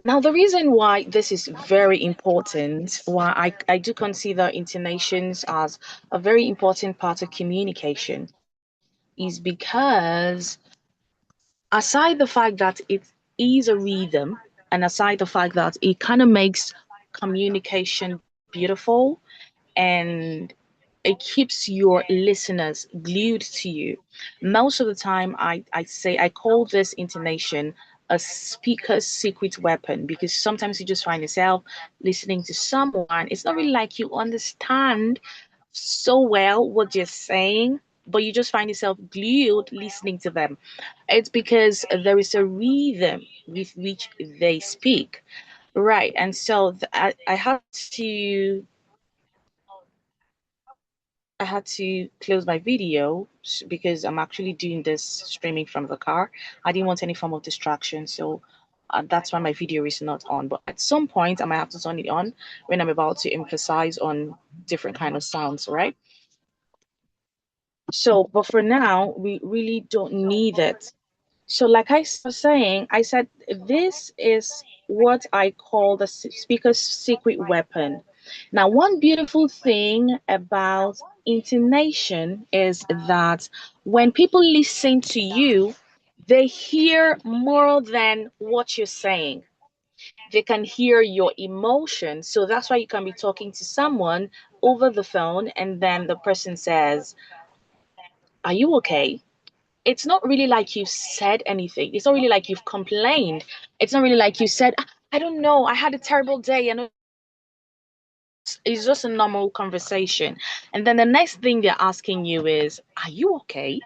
Now, the reason why this is very important, why I do consider intonations as a very important part of communication, is because aside the fact that it is a rhythm, and aside the fact that it kind of makes communication beautiful and it keeps your listeners glued to you. Most of the time, I say I call this intonation a speaker's secret weapon because sometimes you just find yourself listening to someone. It's not really like you understand so well what you're saying, but you just find yourself glued listening to them. It's because there is a rhythm with which they speak. Right. And so I had to close my video because I'm actually doing this streaming from the car. I didn't want any form of distraction, so that's why my video is not on. But at some point, I might have to turn it on when I'm about to emphasize on different kind of sounds, right? So, but for now, we really don't need it. So, like was saying, I said this is what I call the speaker's secret weapon. Now, one beautiful thing about intonation is that when people listen to you, they hear more than what you're saying. They can hear your emotions. So that's why you can be talking to someone over the phone, and then the person says, "Are you okay?" It's not really like you've said anything. It's not really like you've complained. It's not really like you said, I don't know, I had a terrible day. And it's just a normal conversation. And then the next thing they're asking you is, are you okay?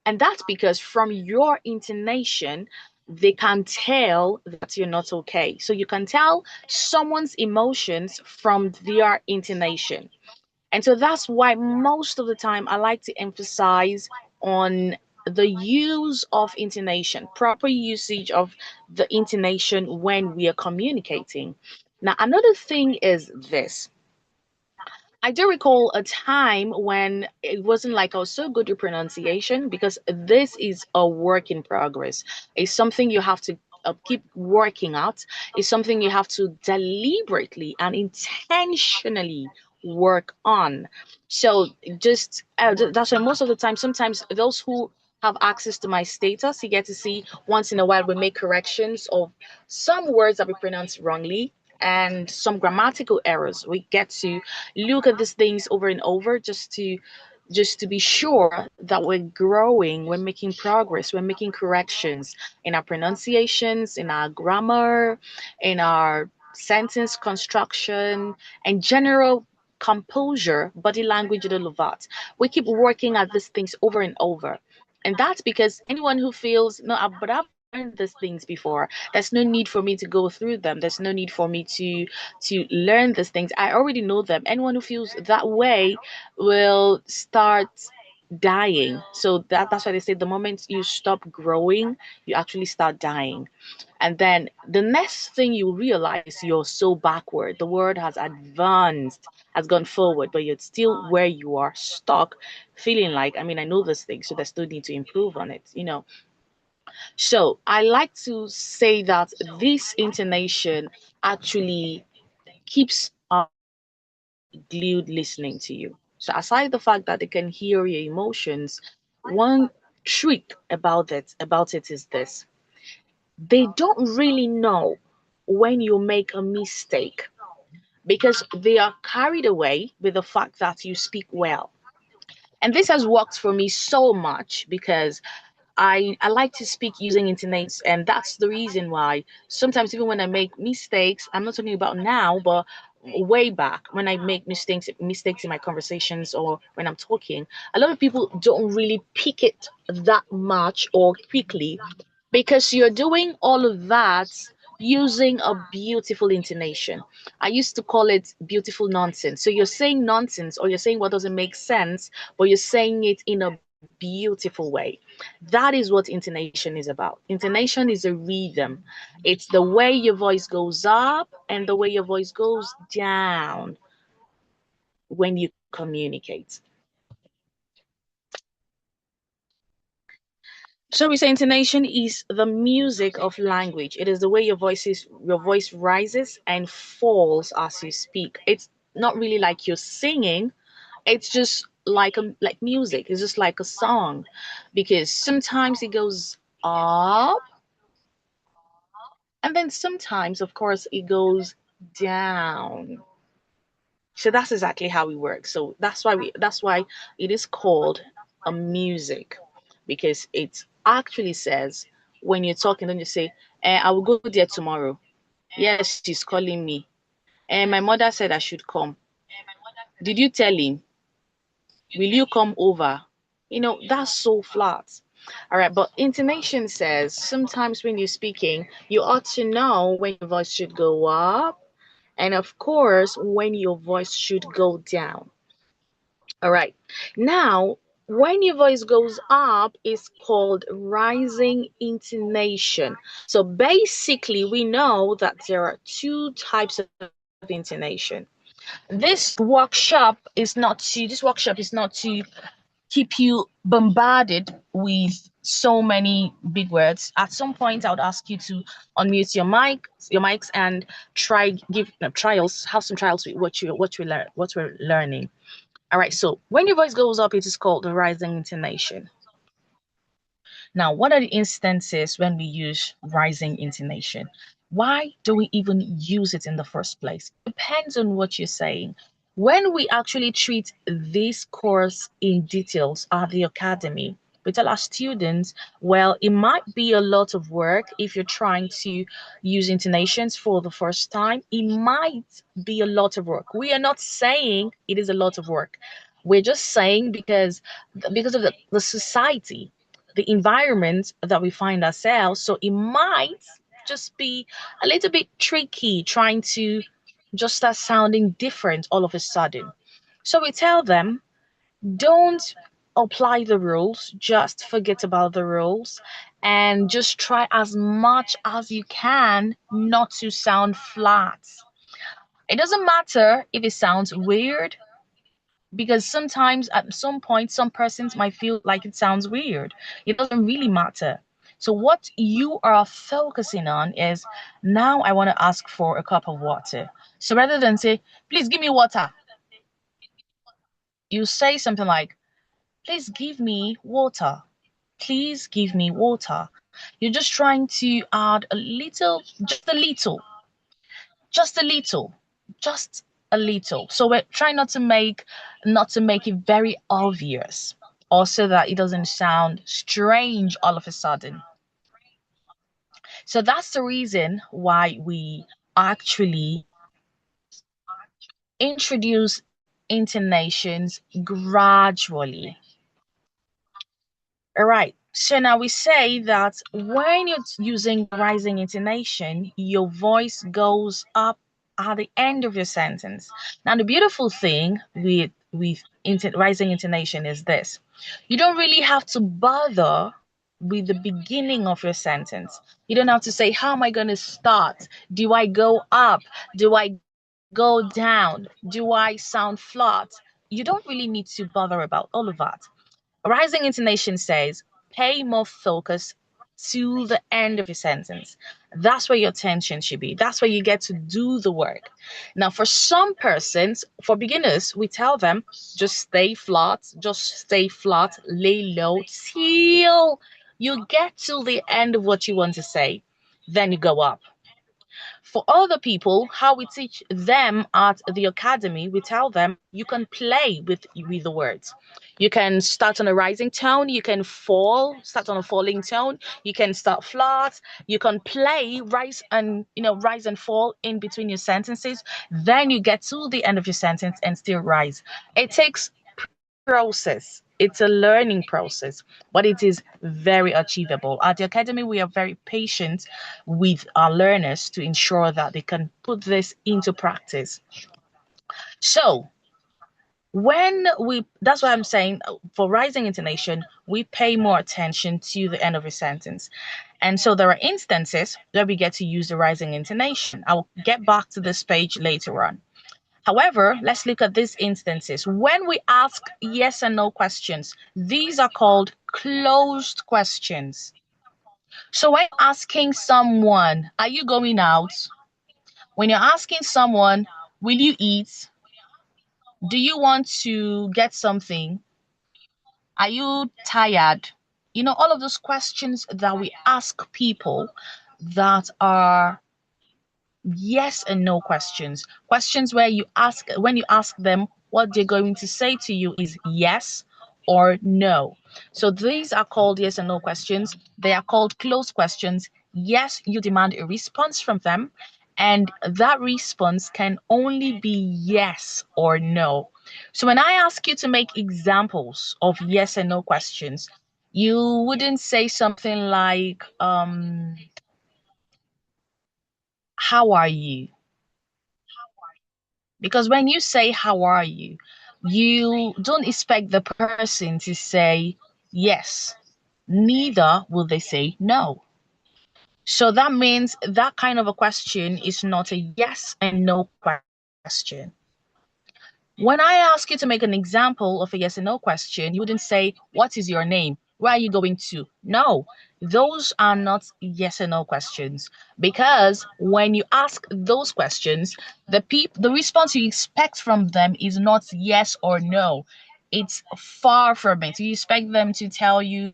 And that's because from your intonation, they can tell that you're not okay. So you can tell someone's emotions from their intonation. And so that's why most of the time I like to emphasize on the use of intonation, proper usage of the intonation when we are communicating. Now, another thing is this. I do recall a time when it wasn't like I was so good with pronunciation because this is a work in progress. It's something you have to keep working at. It's something you have to deliberately and intentionally work on. So just that's why most of the time, sometimes those who have access to my status, you get to see once in a while we make corrections of some words that we pronounce wrongly and some grammatical errors. We get to look at these things over and over just to be sure that we're growing, we're making progress, we're making corrections in our pronunciations, in our grammar, in our sentence construction, and general composure, body language, and all of that. We keep working at these things over and over. And that's because anyone who feels, no, but I've learned these things before. There's no need for me to go through them. There's no need for me to learn these things. I already know them. Anyone who feels that way will start dying. So that's why they say the moment you stop growing, you actually start dying. And then the next thing you realize you're so backward. The world has advanced, has gone forward, but you're still where you are stuck, feeling like, I mean, I know this thing, so there's still need to improve on it. So I like to say that this intonation actually keeps glued listening to you. So aside the fact that they can hear your emotions, one trick about it is this. They don't really know when you make a mistake because they are carried away with the fact that you speak well. And this has worked for me so much because I like to speak using intonates, and that's the reason why sometimes even when I make mistakes, I'm not talking about now, but way back when I make mistakes in my conversations or when I'm talking, a lot of people don't really pick it that much or quickly because you're doing all of that using a beautiful intonation. I used to call it beautiful nonsense. So you're saying nonsense or you're saying what doesn't make sense, but you're saying it in a beautiful way. That is what intonation is about. Intonation is a rhythm. It's the way your voice goes up and the way your voice goes down when you communicate. Shall we say intonation is the music of language. It is the way your voice rises and falls as you speak. It's not really like you're singing. It's just like music. It's just like a song, because sometimes it goes up, and then sometimes, of course, it goes down. So that's exactly how it works. So that's why it is called a music, because it actually says, when you're talking, don't you say, I will go there tomorrow. Yes, she's calling me. And my mother said I should come. Did you tell him? Will you come over? That's so flat. All right, but intonation says sometimes when you're speaking, you ought to know when your voice should go up, and of course, when your voice should go down. All right. Now, when your voice goes up, it's called rising intonation. So basically, we know that there are two types of intonation. This workshop is not to keep you bombarded with so many big words. At some point, I would ask you to unmute your mics, and give trials, have some trials with what we're learning. All right, so when your voice goes up, it is called the rising intonation. Now, what are the instances when we use rising intonation? Why do we even use it in the first place? Depends on what you're saying. When we actually treat this course in details at the academy, we tell our students, well, it might be a lot of work if you're trying to use intonations for the first time. It might be a lot of work. We are not saying it is a lot of work. We're just saying because of the society, the environment that we find ourselves. So it might just be a little bit tricky trying to just start sounding different all of a sudden. So we tell them, don't apply the rules, just forget about the rules, and just try as much as you can not to sound flat. It doesn't matter if it sounds weird, because sometimes at some point some persons might feel like it sounds weird. It doesn't really matter. So what you are focusing on is, now I want to ask for a cup of water. So rather than say, please give me water, you say something like, please give me water. Please give me water. You're just trying to add a little, just a little, just a little. So we're trying not to make it very obvious, also that it doesn't sound strange all of a sudden. So that's the reason why we actually introduce intonations gradually. All right. So now we say that when you're using rising intonation, your voice goes up at the end of your sentence. Now, the beautiful thing with rising intonation is this: you don't really have to bother with the beginning of your sentence. You don't have to say, how am I going to start? Do I go up? Do I go down? Do I sound flat? You don't really need to bother about all of that. Rising intonation says, pay more focus to the end of your sentence. That's where your attention should be. That's where you get to do the work. Now, for some persons, for beginners, we tell them, just stay flat, lay low till you get to the end of what you want to say. Then you go up. For other people, how we teach them at the academy, we tell them you can play with the words. You can start on a rising tone, you can start on a falling tone, you can start flat, you can play rise and fall in between your sentences. Then you get to the end of your sentence and still rise. It takes process. It's a learning process, but it is very achievable. At the academy, we are very patient with our learners to ensure that they can put this into practice. So, that's why I'm saying, for rising intonation, we pay more attention to the end of a sentence. And so there are instances where we get to use the rising intonation. I will get back to this page later on. However, let's look at these instances. When we ask yes and no questions, these are called closed questions. So when asking someone, are you going out? When you're asking someone, will you eat? Do you want to get something? Are you tired? All of those questions that we ask people that are yes and no questions. Questions where when you ask them, what they're going to say to you is yes or no. So these are called yes and no questions. They are called closed questions. Yes, you demand a response from them, and that response can only be yes or no. So when I ask you to make examples of yes and no questions, you wouldn't say something like, how are you? Because when you say, how are you? You don't expect the person to say yes. Neither will they say no. So that means that kind of a question is not a yes and no question. When I ask you to make an example of a yes and no question, you wouldn't say, what is your name? Where are you going to? No, those are not yes and no questions. Because when you ask those questions, the response you expect from them is not yes or no. It's far from it. You expect them to tell you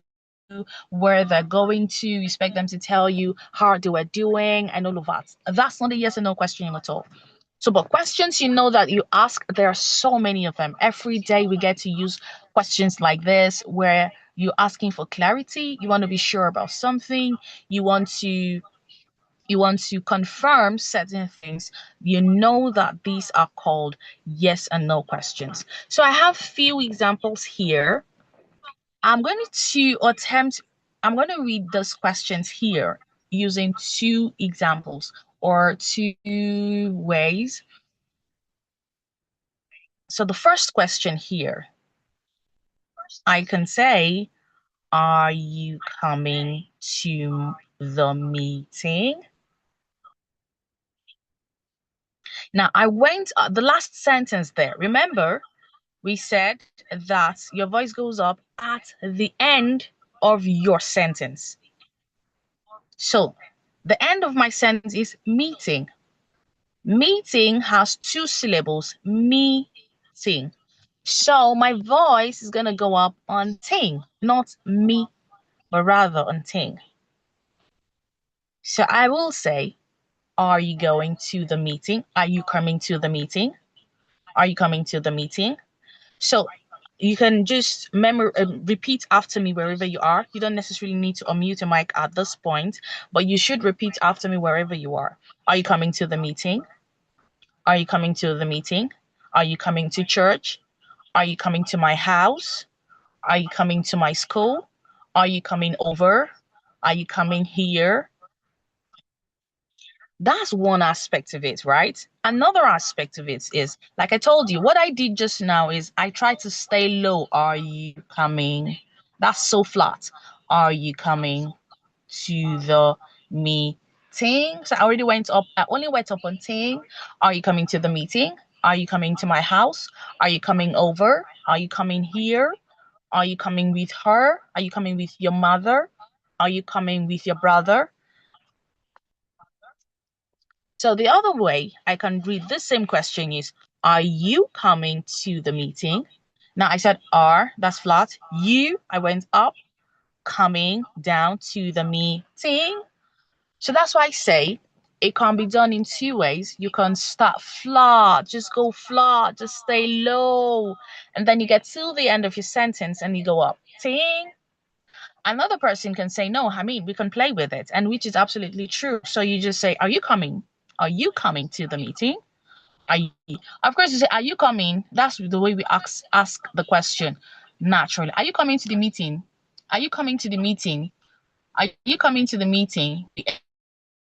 where they're going to, you expect them to tell you how they were doing and all of that. That's not a yes and no question at all. So, but questions that you ask, there are so many of them. Every day we get to use questions like this where you're asking for clarity, you want to be sure about something, you want to confirm certain things. You know that these are called yes and no questions. So I have few examples here. I'm going to attempt, I'm going to read those questions here using two examples or two ways. So the first question here, I can say, are you coming to the meeting? Now, I went the last sentence there. Remember, we said that your voice goes up at the end of your sentence. So the end of my sentence is meeting. Meeting has two syllables, meeting. So my voice is going to go up on ting, not me, but rather on ting. So I will say, are you going to the meeting? Are you coming to the meeting? Are you coming to the meeting? So you can just repeat after me wherever you are. You don't necessarily need to unmute your mic at this point, but you should repeat after me wherever you are. Are you coming to the meeting? Are you coming to the meeting? Are you coming to church? Are you coming to my house? Are you coming to my school? Are you coming over? Are you coming here? That's one aspect of it, right? Another aspect of it is, like I told you, what I did just now is I tried to stay low. Are you coming? That's so flat. Are you coming to the meeting? So I already went up, I only went up on ting. Are you coming to the meeting? Are you coming to my house? Are you coming over? Are you coming here? Are you coming with her? Are you coming with your mother? Are you coming with your brother? So the other way I can read this same question is, are you coming to the meeting? Now I said are, that's flat. You, I went up, coming down to the meeting. So that's why I say it can be done in two ways. You can start flat, just go flat, just stay low. And then you get till the end of your sentence and you go up. Ting. Another person can say, no, I mean, we can play with it, and which is absolutely true. So you just say, are you coming? Are you coming to the meeting? Are you? Of course, you say, are you coming? That's the way we ask the question naturally. Are you coming to the meeting? Are you coming to the meeting? Are you coming to the meeting? We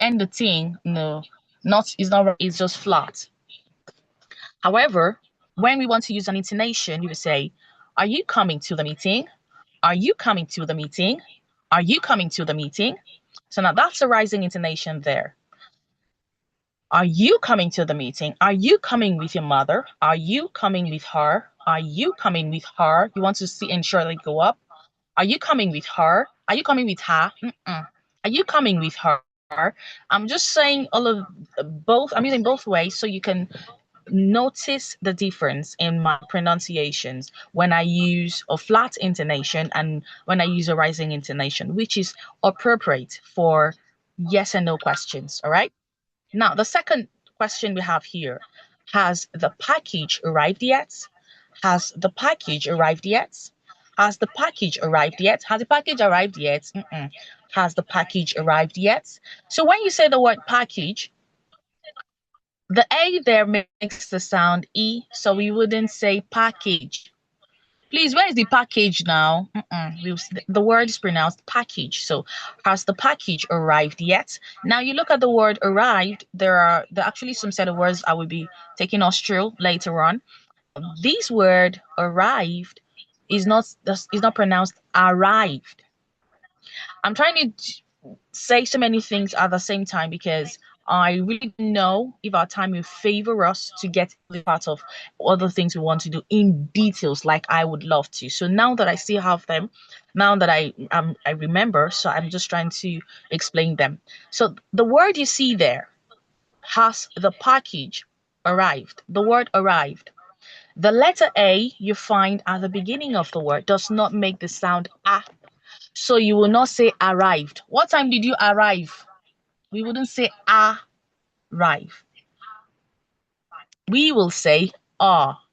end the thing, no, not, it's not right, it's just flat. However, when we want to use an intonation, you would say, are you coming to the meeting? Are you coming to the meeting? Are you coming to the meeting? So now that's a rising intonation there. Are you coming to the meeting? Are you coming with your mother? Are you coming with her? Are you coming with her? You want to see and surely go up. Are you coming with her? Are you coming with her? Mm-mm. Are you coming with her? I'm just saying all of both. I'm using both ways so you can notice the difference in my pronunciations when I use a flat intonation and when I use a rising intonation, which is appropriate for yes and no questions. All right. Now, the second question we have here, has the package arrived yet? Has the package arrived yet? Has the package arrived yet? Has the package arrived yet? Mm-mm. Has the package arrived yet? So when you say the word package, the A there makes the sound E, so we wouldn't say package. Please, where is the package now? The word is pronounced package. So, has the package arrived yet? Now, you look at the word arrived. There are actually some set of words I will be taking us through later on. This word arrived is not pronounced arrived. I'm trying to say so many things at the same time because I really don't know if our time will favor us to get the part of other things we want to do in details like I would love to. So now that I still have them, now that I remember, so I'm just trying to explain them. So the word you see there, has the package arrived? The word arrived. The letter A you find at the beginning of the word does not make the sound A. So you will not say arrived. What time did you arrive? We wouldn't say arrive. We will say arrived,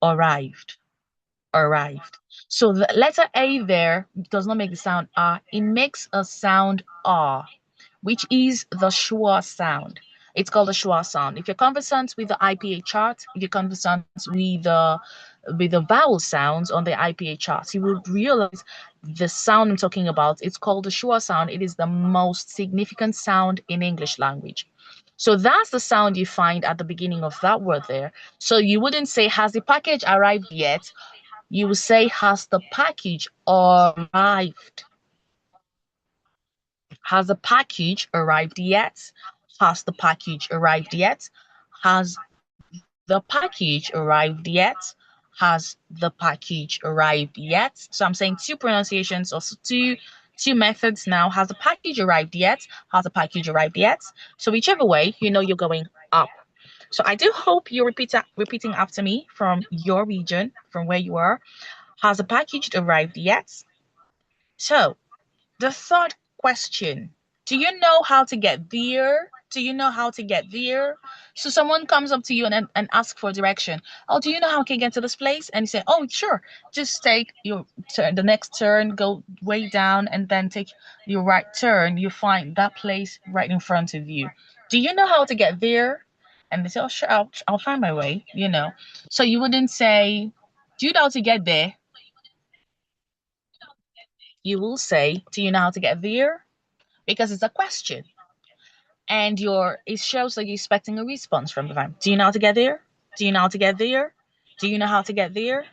arrived, arrived. So the letter A there does not make the sound it makes a sound which is the schwa sound. It's called the schwa sound. If you're conversant with the IPA chart, if you're conversant with the vowel sounds on the IPA charts, you will realize the sound I'm talking about. It's called the schwa sound. It is the most significant sound in English language. So that's the sound you find at the beginning of that word there. So you wouldn't say, has the package arrived yet? You will say, has the package arrived? Has the package arrived yet? Has the package arrived yet? Has the package arrived yet? Has the package arrived yet? So I'm saying two pronunciations or two methods now. Has the package arrived yet? Has the package arrived yet? So whichever way, you know you're going up. So I do hope you're repeating after me from your region, from where you are. Has the package arrived yet? So the third question, do you know how to get there? Do you know how to get there? So someone comes up to you and asks for direction. Oh, do you know how I can get to this place? And you say, oh, sure. Just take your turn, the next turn, go way down, and then take your right turn. You find that place right in front of you. Do you know how to get there? And they say, oh, sure, I'll find my way, you know. So you wouldn't say, do you know how to get there? You will say, do you know how to get there? Because it's a question and it shows that you're expecting a response from the time. Do you know how to get there? Do you know how to get there? Do you know how to get there?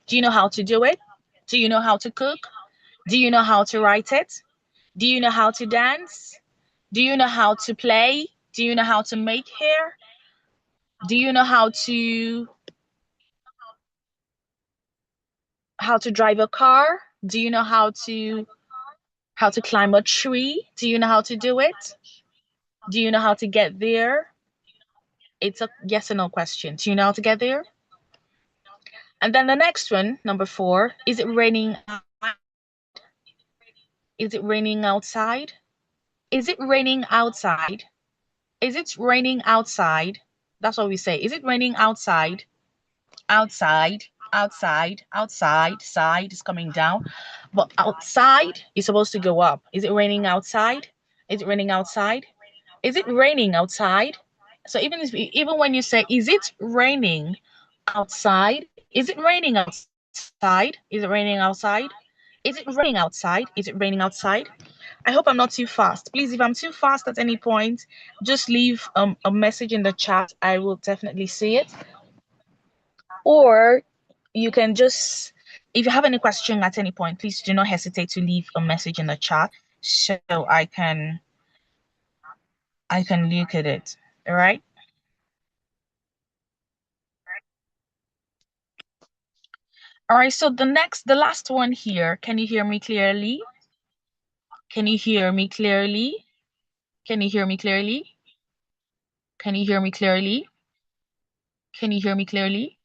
Do you know how to do it? Do you know how to cook? Do you know how to write it? Do you know how to dance? Do you know how to play? Do you know how to make hair? Do you know how to drive a car? Do you know how to climb a tree? Do you know how to do it? Do you know how to get there? It's a yes or no question. Do you know how to get there? And then the next one, number 4, is it raining? Is it raining outside? Is it raining outside? Is it raining outside? That's what we say. Is it raining outside? Outside, outside, outside, side is coming down. But outside is supposed to go up. Is it raining outside? Is it raining outside? Is it raining outside? So even when you say, is it raining outside? Is it raining outside? Is it raining outside? Is it raining outside? Is it raining outside? I hope I'm not too fast. Please, if I'm too fast at any point, just leave a message in the chat. I will definitely see it. Or you can just, if you have any question at any point, please do not hesitate to leave a message in the chat so I can look at it. All right. All right, so the last one here. Can you hear me clearly? Can you hear me clearly? Can you hear me clearly? Can you hear me clearly? Can you hear me clearly?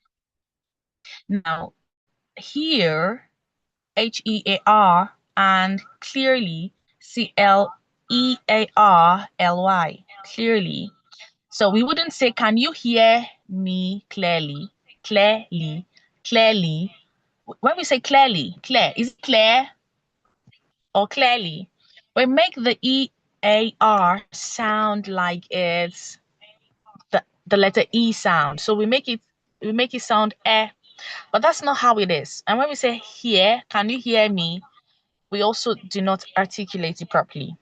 Now, here, HEAR and clearly, CLEARLY, clearly. So we wouldn't say, can you hear me clearly? Clearly, clearly. When we say clearly, clear, is it clear or clearly? We make the EAR sound like it's the letter E sound. So we make it sound eh, but that's not how it is. And when we say here, can you hear me? We also do not articulate it properly.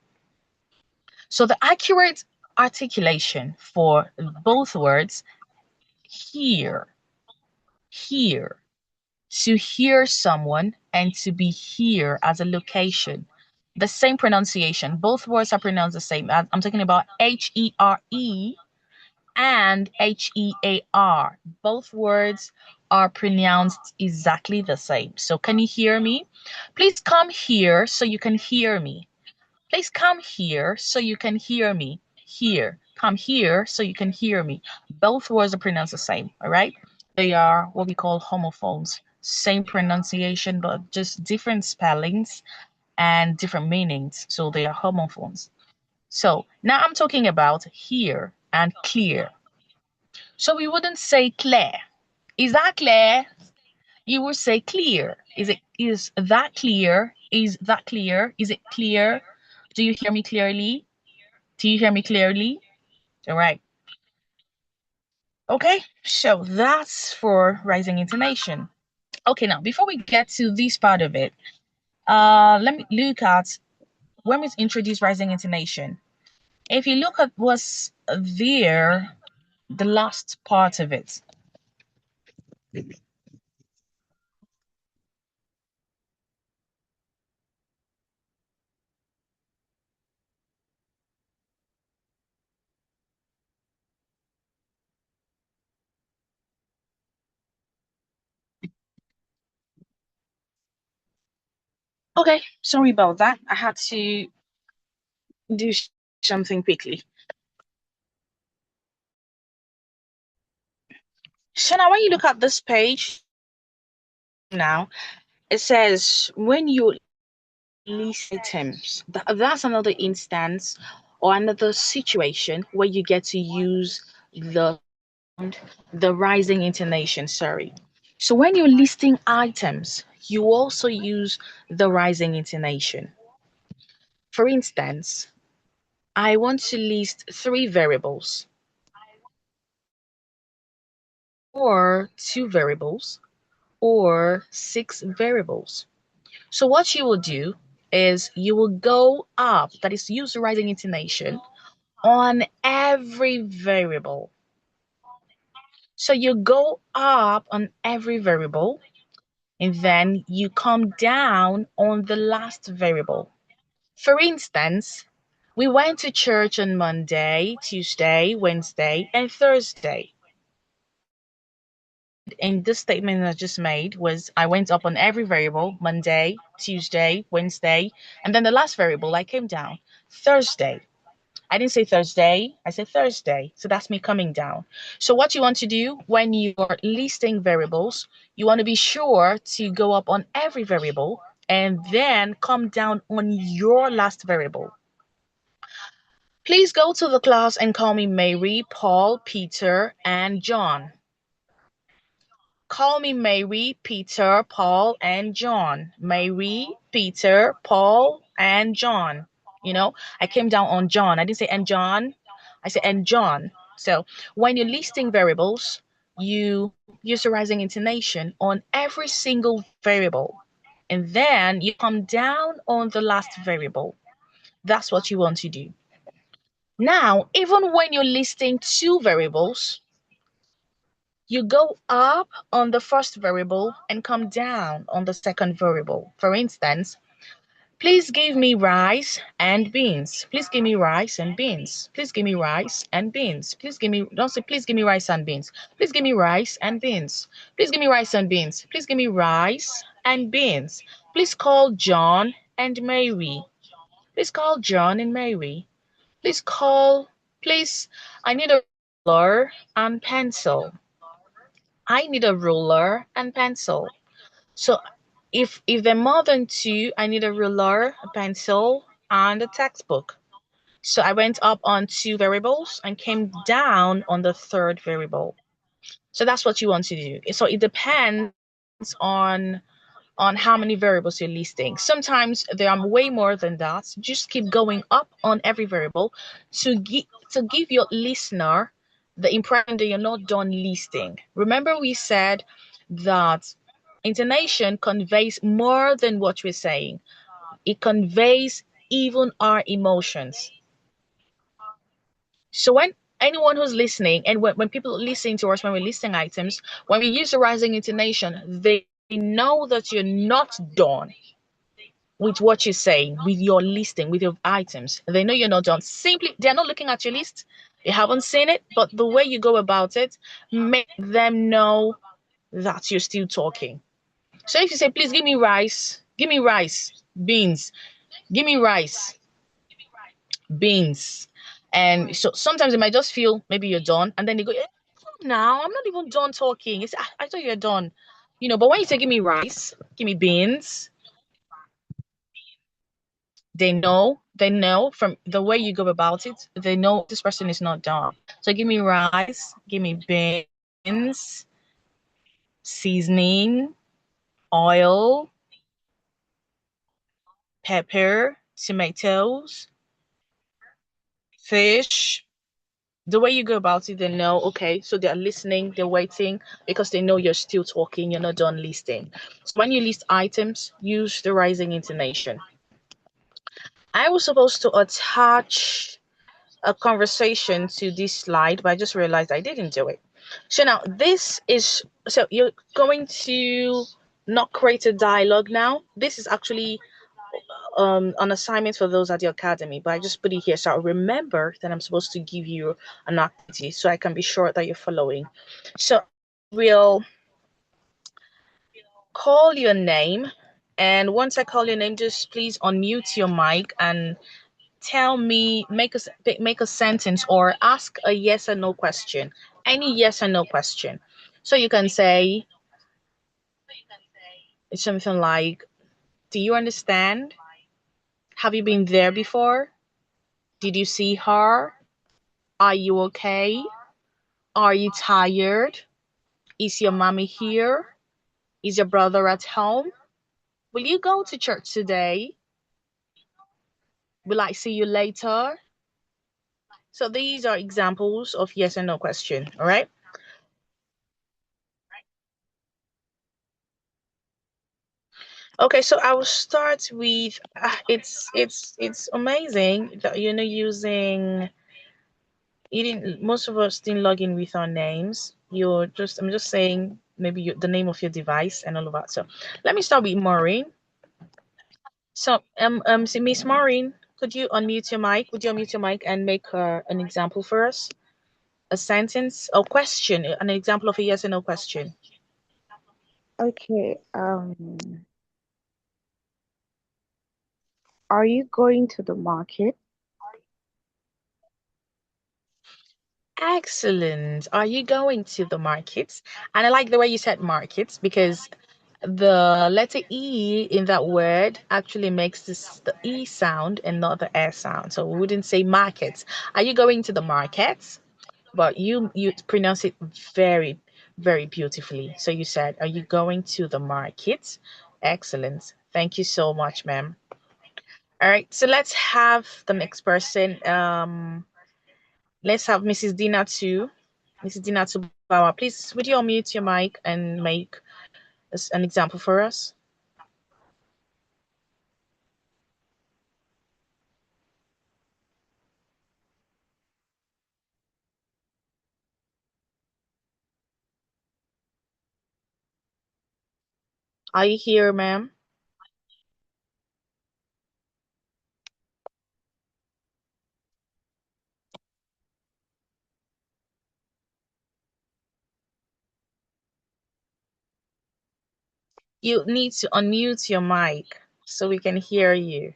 So the accurate articulation for both words, hear, hear, to hear someone and to be here as a location. The same pronunciation. Both words are pronounced the same. I'm talking about HERE and HEAR. Both words are pronounced exactly the same. So can you hear me? Please come here so you can hear me. Please come here so you can hear me. Here. Come here so you can hear me. Both words are pronounced the same, all right? They are what we call homophones. Same pronunciation, but just different spellings and different meanings. So they are homophones. So now I'm talking about here and clear. So we wouldn't say clear. Is that clear? You would say clear. Is that clear? Is that clear? Is it clear? Do you hear me clearly? Do you hear me clearly? All right. Okay, so that's for rising intonation. Okay, now before we get to this part of it, let me look at when we introduce rising intonation. If you look at what's there, the last part of it. Okay, sorry about that. I had to do something quickly. So now when you look at this page now, it says when you list items, that's another instance or another situation where you get to use the the rising intonation, sorry. So when you're listing items, you also use the rising intonation. For instance, I want to list three variables or two variables or six variables. So what you will do is you will go up, that is use the rising intonation on every variable. So you go up on every variable and then you come down on the last variable. For instance, we went to church on Monday, Tuesday, Wednesday, and Thursday. And this statement I just made was I went up on every variable, Monday, Tuesday, Wednesday, and then the last variable I came down, Thursday. I didn't say Thursday, I said Thursday. So that's me coming down. So what you want to do when you're listing variables, you want to be sure to go up on every variable and then come down on your last variable. Please go to the class and call me Mary, Paul, Peter, and John. Call me Mary, Peter, Paul, and John. Mary, Peter, Paul, and John. You know, I came down on John. I didn't say and John. I said and John. So when you're listing variables, you use the rising intonation on every single variable. And then you come down on the last variable. That's what you want to do. Now, even when you're listing two variables, you go up on the first variable and come down on the second variable. For instance, Please give me rice and beans. Please give me rice and beans. Please give me rice and beans. Please give me, don't say, please give me rice and beans. Please give me rice and beans. Please give me rice and beans. Please give me rice and beans. Please call John and Mary. Please call John and Mary. Please call, please, I need a ruler and pencil. I need a ruler and pencil. So if they're more than two, I need a ruler, a pencil, and a textbook. So I went up on two variables and came down on the third variable. So that's what you want to do. So it depends on how many variables you're listing. Sometimes there are way more than that. Just keep going up on every variable to give your listener the impression that you're not done listing. Remember we said that intonation conveys more than what we're saying. It conveys even our emotions. So when anyone who's listening and when people listen to us when we're listing items, when we use the rising intonation, they know that you're not done with what you're saying, with your listing, with your items. They know you're not done. Simply, they're not looking at your list. They haven't seen it, but the way you go about it, make them know that you're still talking. So if you say, please give me rice, beans, give me rice, beans. And so sometimes they might just feel maybe you're done, and then they go, now I'm not even done talking. It's, I thought you're done. But when you say give me rice, give me beans, they know from the way you go about it, they know this person is not done. So give me rice, give me beans, seasoning, oil, pepper, tomatoes, fish. The way you go about it, they know, okay, so they're listening, they're waiting because they know you're still talking, you're not done listing. So when you list items, use the rising intonation. I was supposed to attach a conversation to this slide, but I just realized I didn't do it. So now so you're going to not create a dialogue now. This is actually an assignment for those at the academy, but I just put it here so I remember that I'm supposed to give you an activity so I can be sure that you're following. So I will call your name, and once I call your name, just please unmute your mic and tell me, make a sentence or ask a yes or no question. Any yes or no question. So you can say something like, do you understand? Have you been there before? Did you see her? Are you okay? Are you tired? Is your mommy here? Is your brother at home? Will you go to church today? Will I see you later? So these are examples of yes and no question. All right. Okay, so I will start with it's amazing that using you didn't most of us didn't log in with our names. I'm just saying maybe the name of your device and all of that. So let me start with Maureen. So so Miss Maureen, could you unmute your mic? Would you unmute your mic and make an example for us? A sentence or question, an example of a yes or no question. Okay, are you going to the market? Excellent. Are you going to the markets? And I like the way you said markets because the letter E in that word actually makes the E sound and not the S sound. So we wouldn't say markets. Are you going to the markets? But you pronounce it very, very beautifully. So you said, are you going to the market? Excellent. Thank you so much, ma'am. All right, so let's have the next person. Let's have Mrs. Dina too. Mrs. Dina Tubawa, please, would you unmute your mic and make an example for us? Are you here, ma'am? You need to unmute your mic so we can hear you.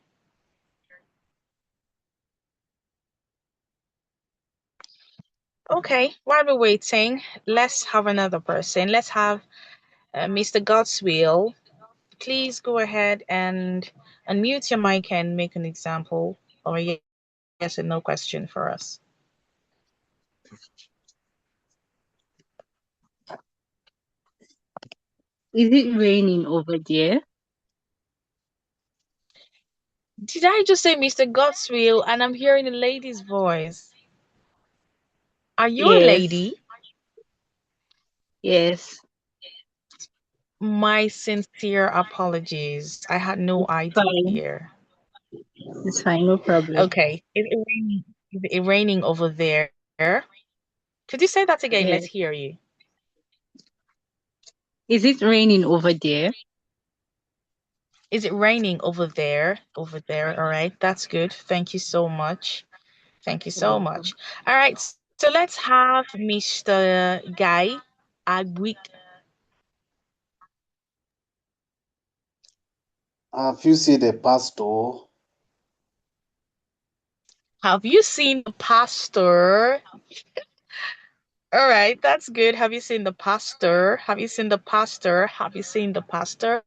Okay, while we're waiting, let's have another person. Let's have Mr. Godswill. Please go ahead and unmute your mic and make an example or a yes or no question for us. Is it raining over there? Did I just say Mr. Godswill and I'm hearing a lady's voice? Are you a Yes. lady? Yes. My sincere apologies. I had no It's fine. idea. It's fine, no problem. Okay. Is it raining over there? Could you say that again? Let's Yes. hear you. Is it raining over there? Is it raining over there? Over there. All right. That's good. Thank you so much. Thank you so much. All right. So let's have Mr. Guy Agwik. Have you seen the pastor? Have you seen the pastor? All right, that's good. Have you seen the pastor? Have you seen the pastor? Have you seen the pastor?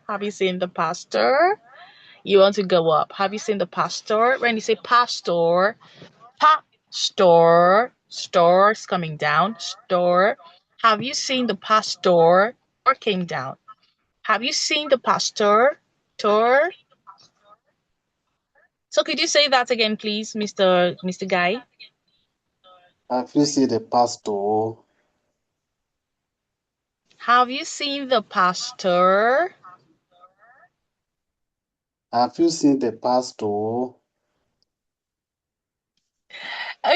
Have you seen the pastor? You want to go up. Have you seen the pastor? When you say pastor, pastor, store's coming down, store. Have you seen the pastor? Or came down. Have you seen the pastor? Tor. So could you say that again, please, Mr. Guy? Have you seen the pastor? Have you seen the pastor? Have you seen the pastor?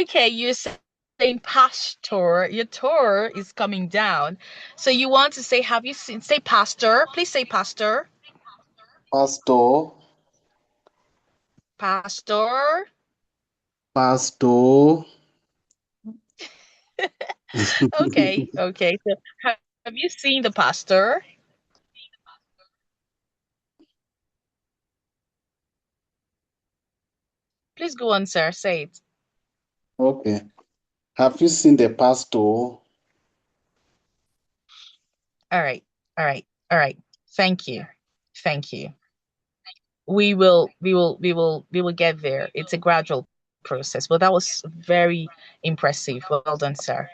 Okay, you're saying pastor. Your tour is coming down. So you want to say, have you seen, say pastor. Please say pastor. Pastor? Pastor. Pastor? Okay, okay. So have you seen the pastor? Please go on, sir. Say it. Okay. Have you seen the pastor? All right, all right, all right. Thank you. Thank you. We will get there. It's a gradual process, but that was very impressive. Well done, sir.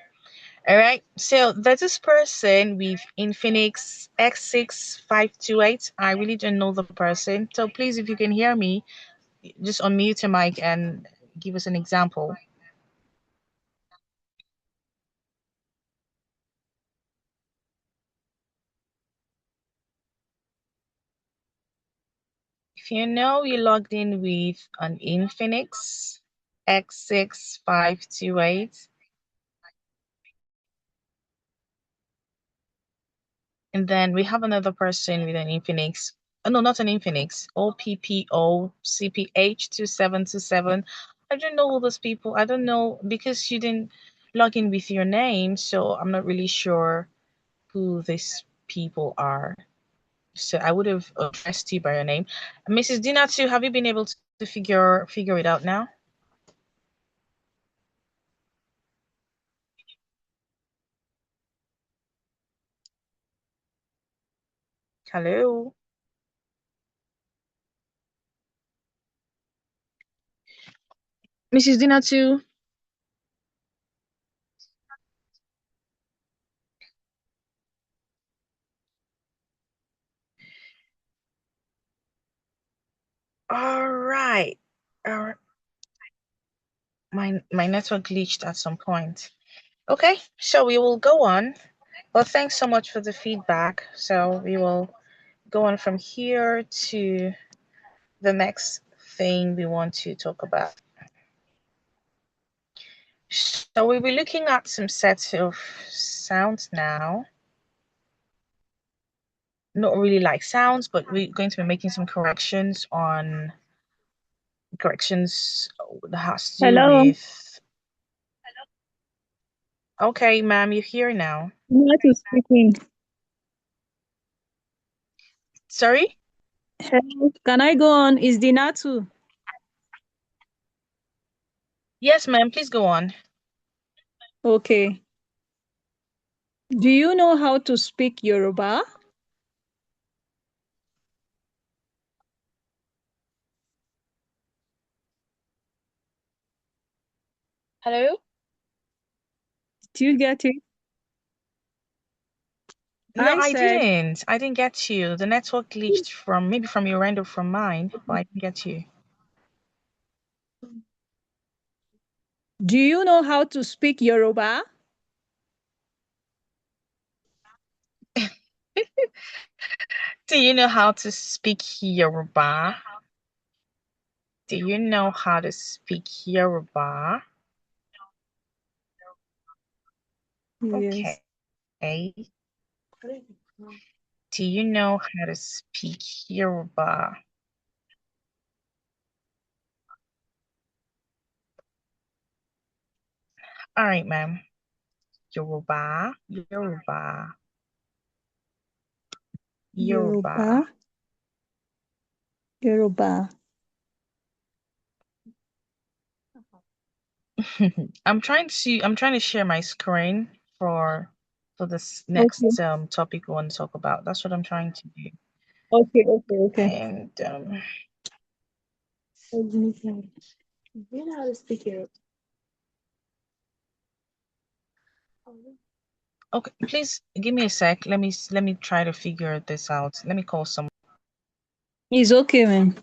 All right. So there's this person with Infinix X6528. I really don't know the person. So please, if you can hear me, just unmute your mic and give us an example. If you know you logged in with an Infinix X6528, and then we have another person with an Infinix. Oh, no, not an Infinix. OPPO CPH2727. I don't know all those people. I don't know because you didn't log in with your name, so I'm not really sure who these people are. So I would have addressed you by your name. Mrs. Dinatu, have you been able to figure it out now? Hello. Mrs. Dinatu. All right. All right. My network glitched at some point. Okay, so we will go on. Well, thanks so much for the feedback. So we will go on from here to the next thing we want to talk about. So we'll be looking at some sets of sounds now. Not really like sounds, but we're going to be making some corrections that has to do Hello. with. Okay, ma'am, you're here now. What is speaking? Sorry? Hello. Can I go on? Is Dinatu? Yes, ma'am. Please go on. Okay. Do you know how to speak Yoruba? Hello? Do you get it? No, I I said, didn't. I didn't get you. The network glitched from maybe from your end or from mine, but I didn't get you. do you know how to speak Yoruba? Do you know how to speak Yoruba? Do you know how to speak Yoruba? Yes. Okay. Do you know how to speak Yoruba? All right, ma'am. Yoruba, Yoruba, Yoruba. Yoruba. Yoruba. I'm trying to share my screen for this Okay. next topic we want to talk about. That's what I'm trying to do. Okay. Okay. Okay. And Do you know how to speak Yoruba? okay, please give me a sec. Let me try to figure this out. Let me call someone. It's okay, man.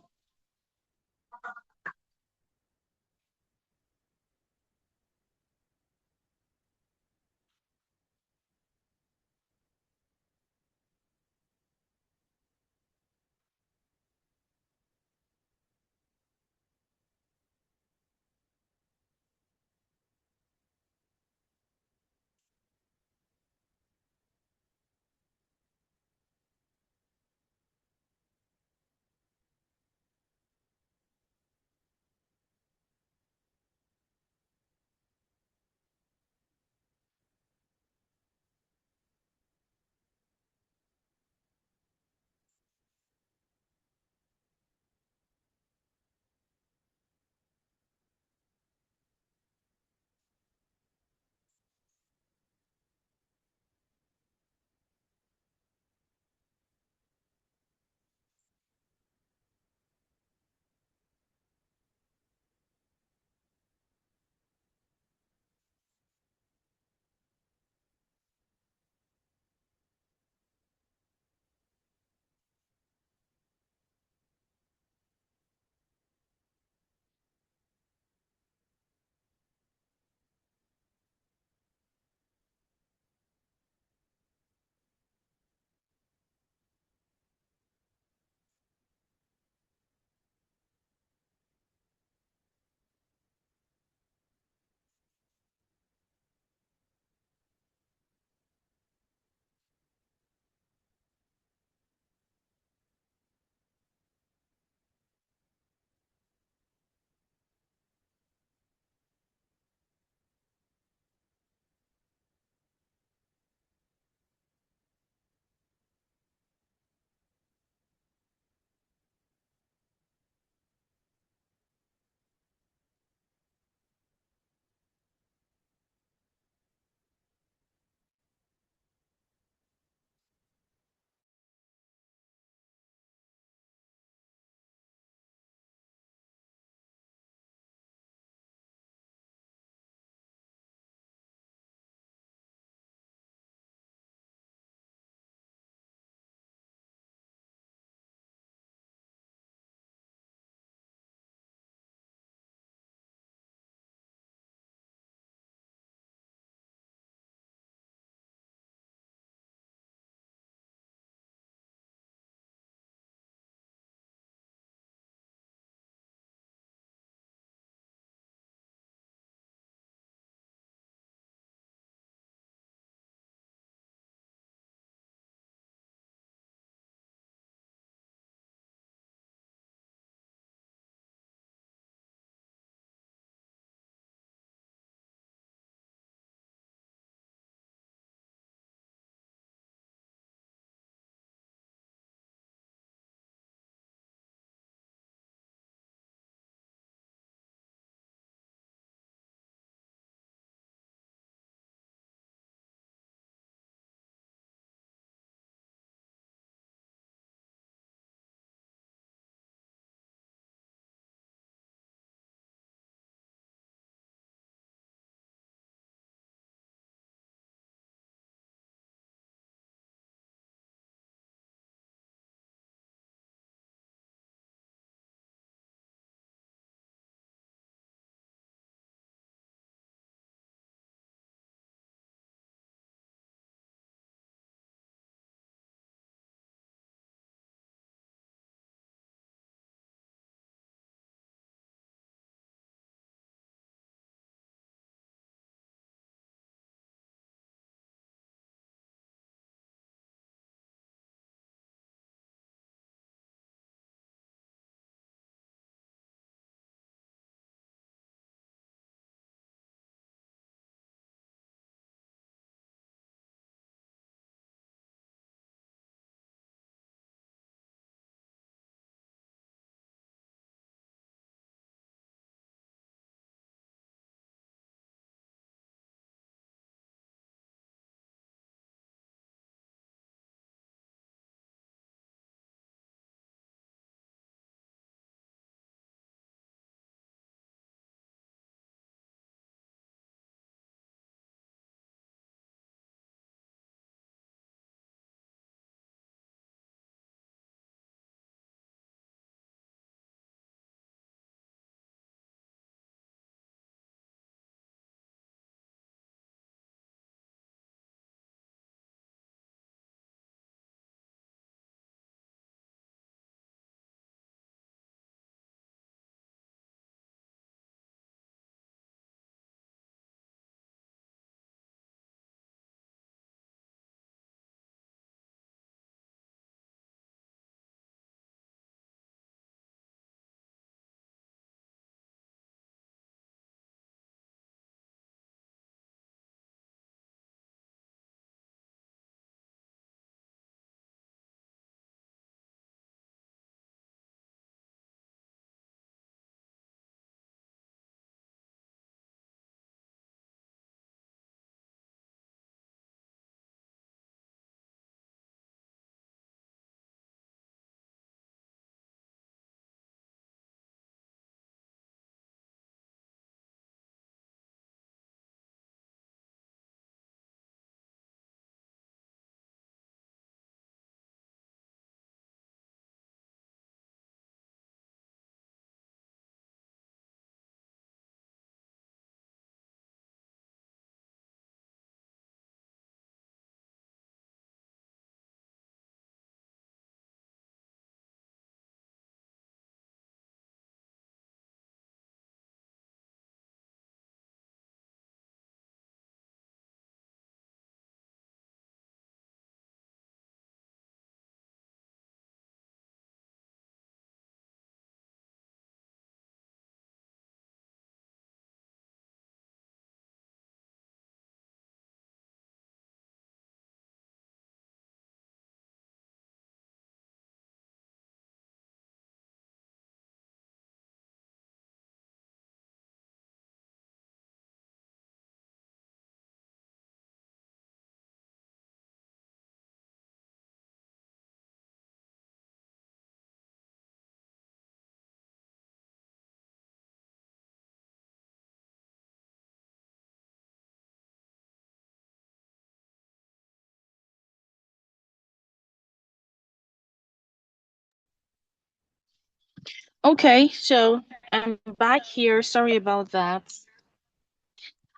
Okay, so I'm back here. Sorry about that.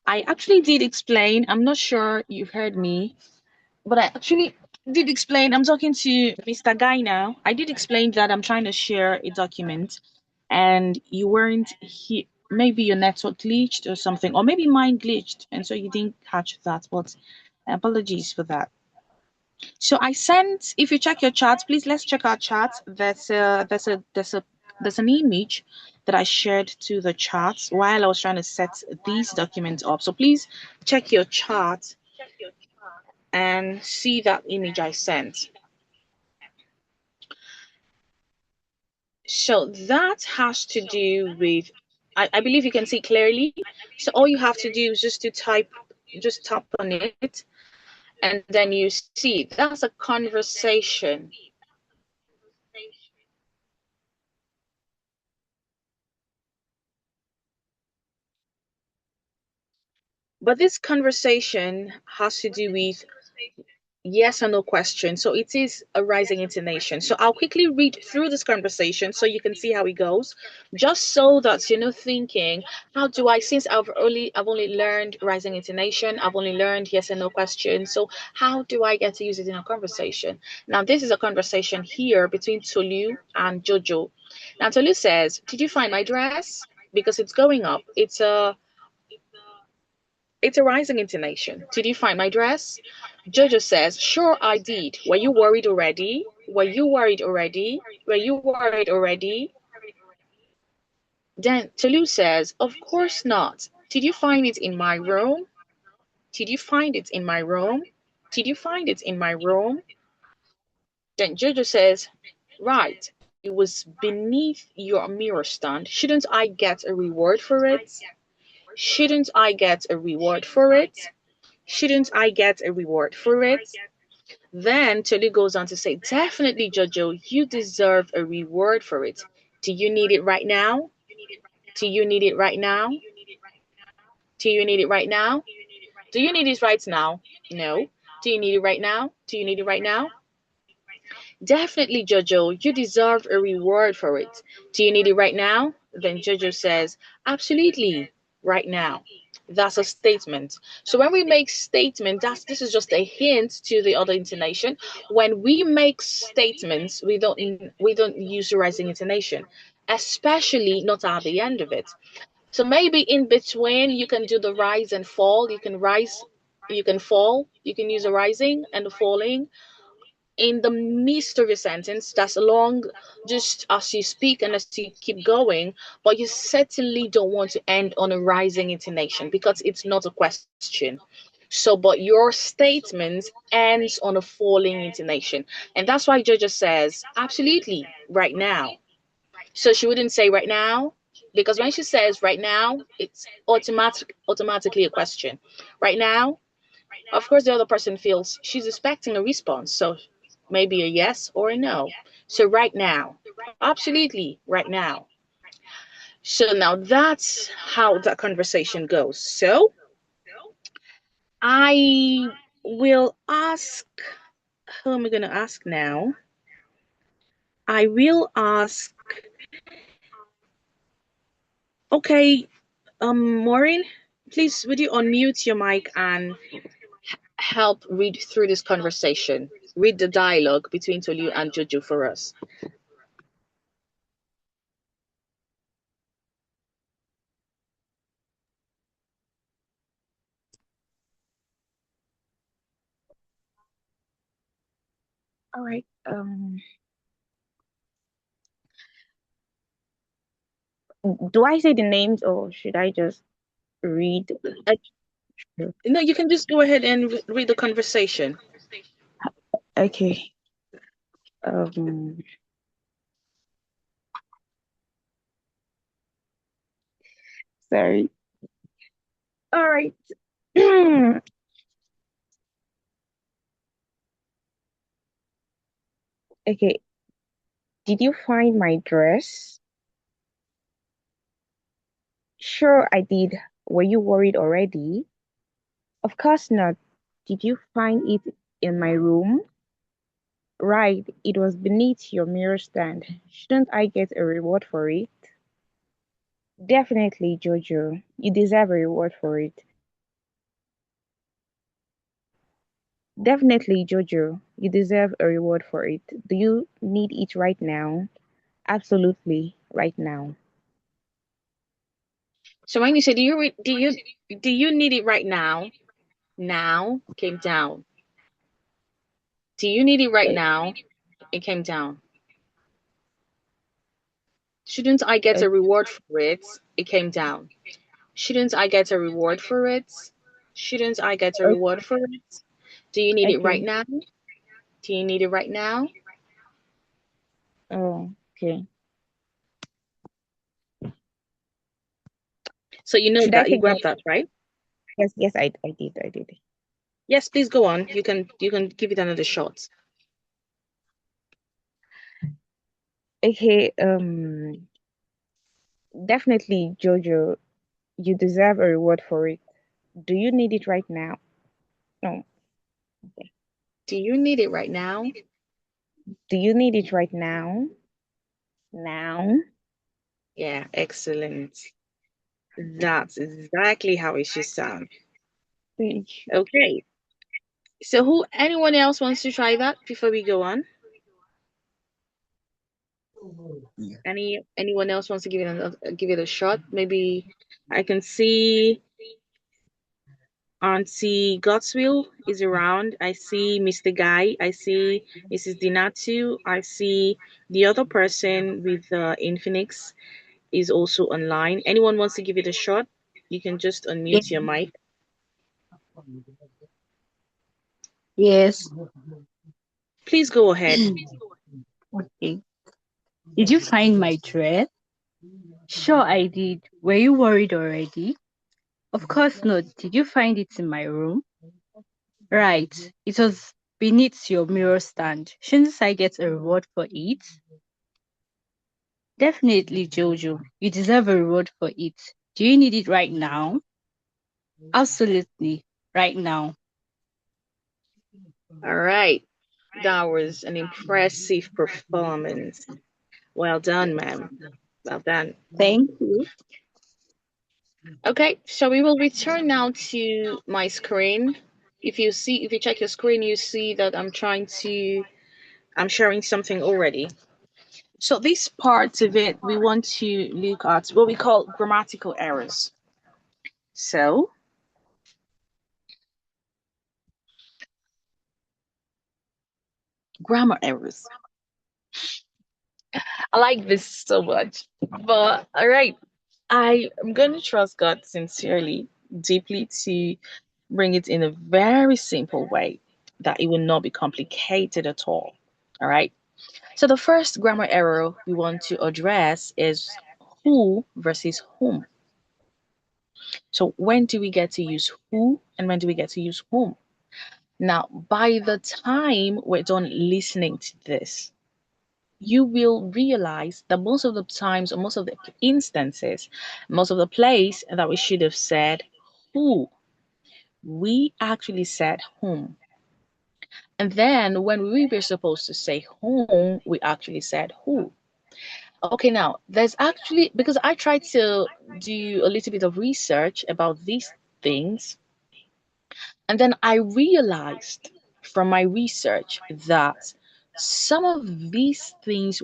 I actually did explain. I'm not sure you heard me, but I actually did explain. I'm talking to Mr. Guy now. I did explain that I'm trying to share a document and you weren't here. Maybe your network glitched or something, or maybe mine glitched, and so you didn't catch that. But apologies for that. So I sent, if you check your chat, please let's check our chat. There's an image that I shared to the chat while I was trying to set these documents up. So please check your chat and see that image I sent. So that has to do with, I believe you can see clearly. So all you have to do is just tap on it, and then you see that's a conversation. But this conversation has to do with yes or no question. So it is a rising intonation. So I'll quickly read through this conversation so you can see how it goes, just so that you're not thinking, how do I, since I've only learned rising intonation, I've only learned yes and no question. So how do I get to use it in a conversation? Now this is a conversation here between Tolu and Jojo. Now Tolu says, "Did you find my dress?" Because it's going up. It's a rising intonation. Did you find my dress? Jojo says, "Sure, I did. Were you worried already? Were you worried already? Were you worried already?" Then Tolu says, "Of course not. Did you find it in my room? Did you find it in my room? Did you find it in my room?" Then Jojo says, "Right. It was beneath your mirror stand. Shouldn't I get a reward for it? Shouldn't I get a reward for it? Shouldn't I get a reward for it?" Then Tolu goes on to say, "Definitely, Jojo, you deserve a reward for it. Do you need it right now? Do you need it right now? Do you need it right now? Do you need it right now? No. Do you need it right now? Do you need it right now? Definitely, Jojo, you deserve a reward for it. Do you need it right now?" Then Jojo says, "Absolutely, right now." That's a statement. So when we make statement, this is just a hint to the other intonation. When we make statements, we don't use the rising intonation, especially not at the end of it. So maybe in between you can do the rise and fall. You can rise, you can fall. You can use a rising and a falling in the midst of your sentence. That's long, just as you speak and as you keep going, but you certainly don't want to end on a rising intonation because it's not a question. So but your statement ends on a falling intonation, and that's why Jojo says absolutely right now. So she wouldn't say right now, because when she says right now, it's automatically a question. Right now, of course, the other person feels she's expecting a response. So maybe a yes or a no. So right now, absolutely right now. So now that's how that conversation goes. So I will ask, who am I going to ask now? I will ask, okay, Maureen, please, would you unmute your mic and help read through this conversation? Read the dialogue between Tolu and Jojo for us. All right. Do I say the names or should I just read? No, you can just go ahead and read the conversation. Okay. Um. Sorry. All right. Okay. Did you find my dress? Sure, I did. Were you worried already? Of course not. Did you find it in my room? Right, it was beneath your mirror stand. Shouldn't I get a reward for it? Definitely, Jojo. You deserve a reward for it. Definitely, Jojo. You deserve a reward for it. Do you need it right now? Absolutely, right now. So when you say, do you need it right now? Now came down. Do you need it right Uh, now? It came down. Shouldn't I get uh, a reward for it? It came down. Shouldn't I get a reward for it? Shouldn't I get a reward for it? Do you need it right okay. now? Do you need it right now? Oh, okay. So you know Should I that you take that? grabbed that, right? Yes, yes, I did. I did. Yes, please go on. You can give it another shot. Okay, definitely, Jojo, you deserve a reward for it. Do you need it right now? No. Okay. Do you need it right now? Do you need it right now? Now? Yeah, excellent. That's exactly how it should sound. Thank you. Okay. So anyone else wants to try that before we go on? Anyone else wants to give it a shot? Maybe I can see Auntie Godswill is around. I see Mr. Guy. I see Mrs. Dinatu. I see the other person with Infinix is also online. Anyone wants to give it a shot? You can just Ye- unmute your mic. Yes. Please go ahead. Okay. Did you find my thread? Sure, I did. Were you worried already? Of course not. Did you find it in my room? Right. It was beneath your mirror stand. Shouldn't I get a reward for it? Definitely, Jojo. You deserve a reward for it. Do you need it right now? Absolutely. Right now. All right. That was an impressive performance. Well done, ma'am. Well done. Thank you. Okay, so we will return now to my screen. If you check your screen, you see that I'm sharing something already. So this part of it, we want to look at what we call grammatical errors. So grammar errors. I like this so much. But all right, I am going to trust God sincerely, deeply to bring it in a very simple way that it will not be complicated at all. All right. So the first grammar error we want to address is who versus whom. So when do we get to use who and when do we get to use whom? Now, by the time we're done listening to this, you will realize that most of the times, or most of the instances, most of the place that we should have said who, we actually said whom. And then when we were supposed to say whom, we actually said who. Okay, now there's actually, because I tried to do a little bit of research about these things, and then I realized from my research that some of these things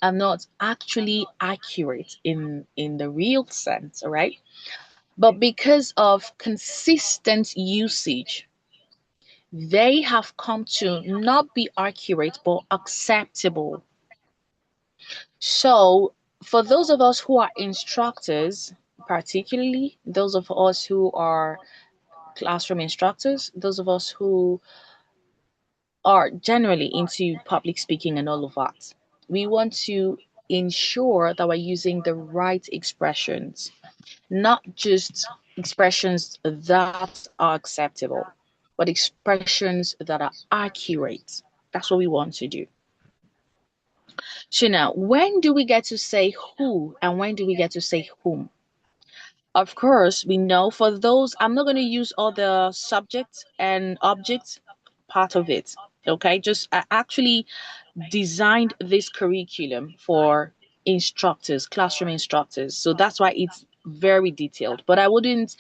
are not actually accurate in the real sense, all right? But because of consistent usage, they have come to not be accurate but acceptable. So, for those of us who are instructors, particularly those of us who are classroom instructors, those of us who are generally into public speaking and all of that, we want to ensure that we're using the right expressions, not just expressions that are acceptable, but expressions that are accurate. That's what we want to do. So now, when do we get to say who and when do we get to say whom? Of course, we know for those, I'm not going to use all the subject and object part of it. Okay, just I actually designed this curriculum for instructors, classroom instructors. So that's why it's very detailed. But I wouldn't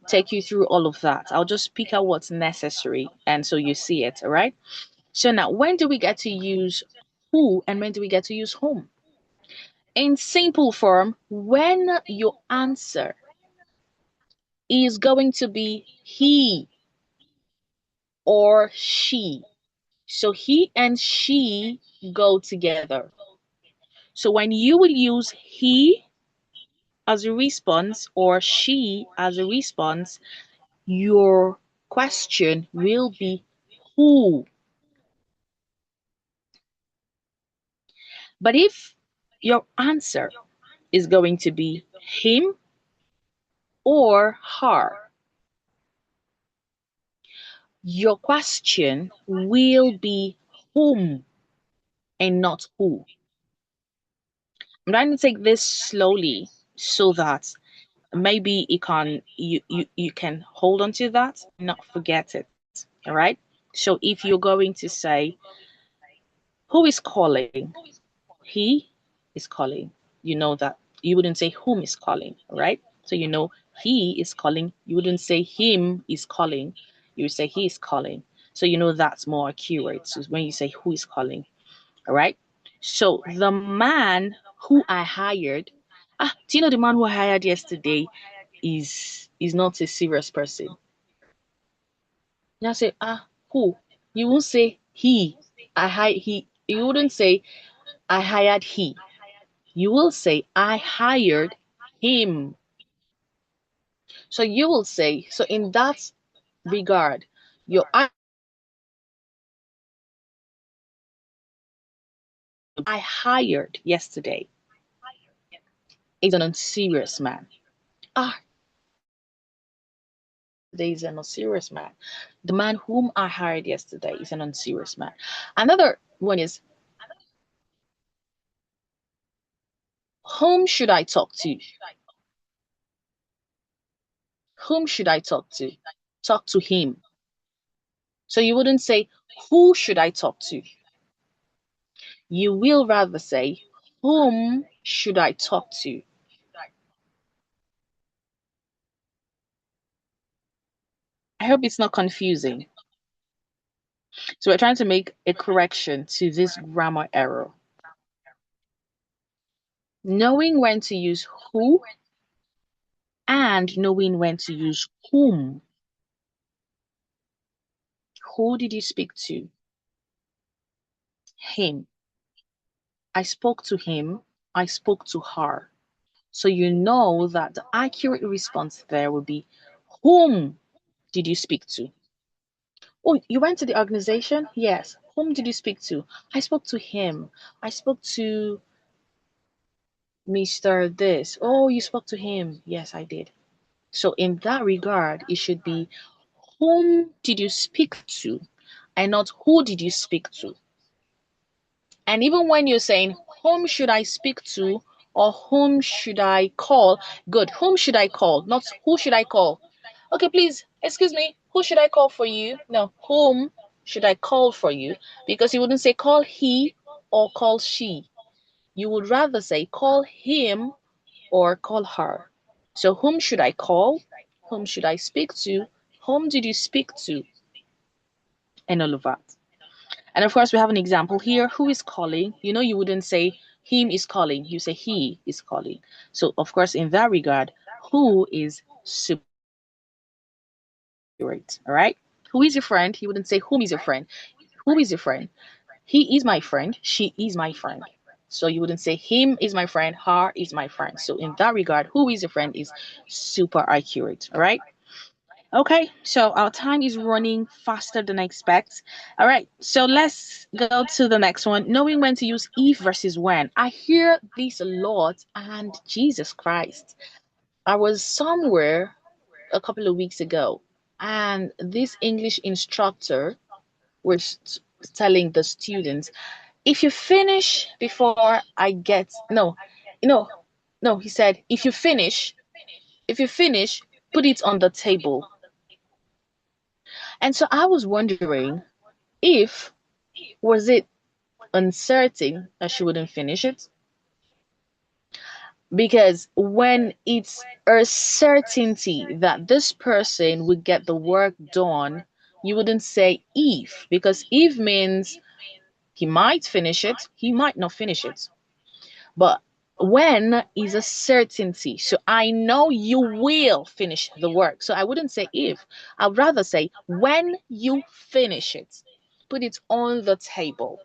take you through all of that. I'll just pick out what's necessary, and so you see it. All right. So now, when do we get to use who and when do we get to use whom? In simple form, when your answer is going to be he or she. So he and she go together. So when you will use he as a response or she as a response, your question will be who. But if your answer is going to be him or her, your question will be whom and not who. I'm trying to take this slowly so that maybe you can hold on to that and not forget it. All right. So if you're going to say who is calling, he is calling, you know that you wouldn't say whom is calling, right? So you know he is calling, you wouldn't say him is calling, you would say he is calling. So you know that's more accurate. So when you say who is calling, all right? So the man who I hired, do you know the man who I hired yesterday is not a serious person. Now say who? You won't say he. He. You wouldn't say I hired he. You will say I hired him. So you will say so in that regard, your I hired yesterday is an unserious man. Yesterday is an unserious man. The man whom I hired yesterday is an unserious man. Another one is whom should I talk to? Whom should I talk to? Talk to him. So you wouldn't say who should I talk to? You will rather say whom should I talk to? I hope it's not confusing. So we're trying to make a correction to this grammar error. Knowing when to use who and knowing when to use whom. Who did you speak to? Him. I spoke to him. I spoke to her. So you know that the accurate response there would be whom did you speak to? Oh, you went to the organization? Yes. Whom did you speak to? I spoke to him. I spoke to Mr. This. Oh, you spoke to him. Yes, I did. So in that regard, it should be whom did you speak to and not who did you speak to. And even when you're saying whom should I speak to or whom should I call, good. Whom should I call? Not who should I call. Okay, please, excuse me, who should I call for you? No, whom should I call for you? Because you wouldn't say call he or call she. You would rather say call him or call her. So whom should I call? Whom should I speak to? Whom did you speak to? And all of that. And of course, we have an example here. Who is calling? You know, you wouldn't say him is calling. You say he is calling. So of course, in that regard, who is super accurate. All right. Who is your friend? You wouldn't say whom is your friend. Who is your friend? He is my friend. She is my friend. So you wouldn't say him is my friend. Her is my friend. So in that regard, who is your friend is super accurate. All right. Okay, so our time is running faster than I expect. All right, so let's go to the next one. Knowing when to use if versus when. I hear this a lot, and Jesus Christ. I was somewhere a couple of weeks ago, and this English instructor was telling the students, if you finish before I get, no, no, he said, if you finish, put it on the table. And so I was wondering, if was it uncertain that she wouldn't finish it? Because when it's a certainty that this person would get the work done, you wouldn't say if, because if means he might finish it, he might not finish it. But when is a certainty. So I know you will finish the work. So I wouldn't say if. I'd rather say when you finish it. Put it on the table.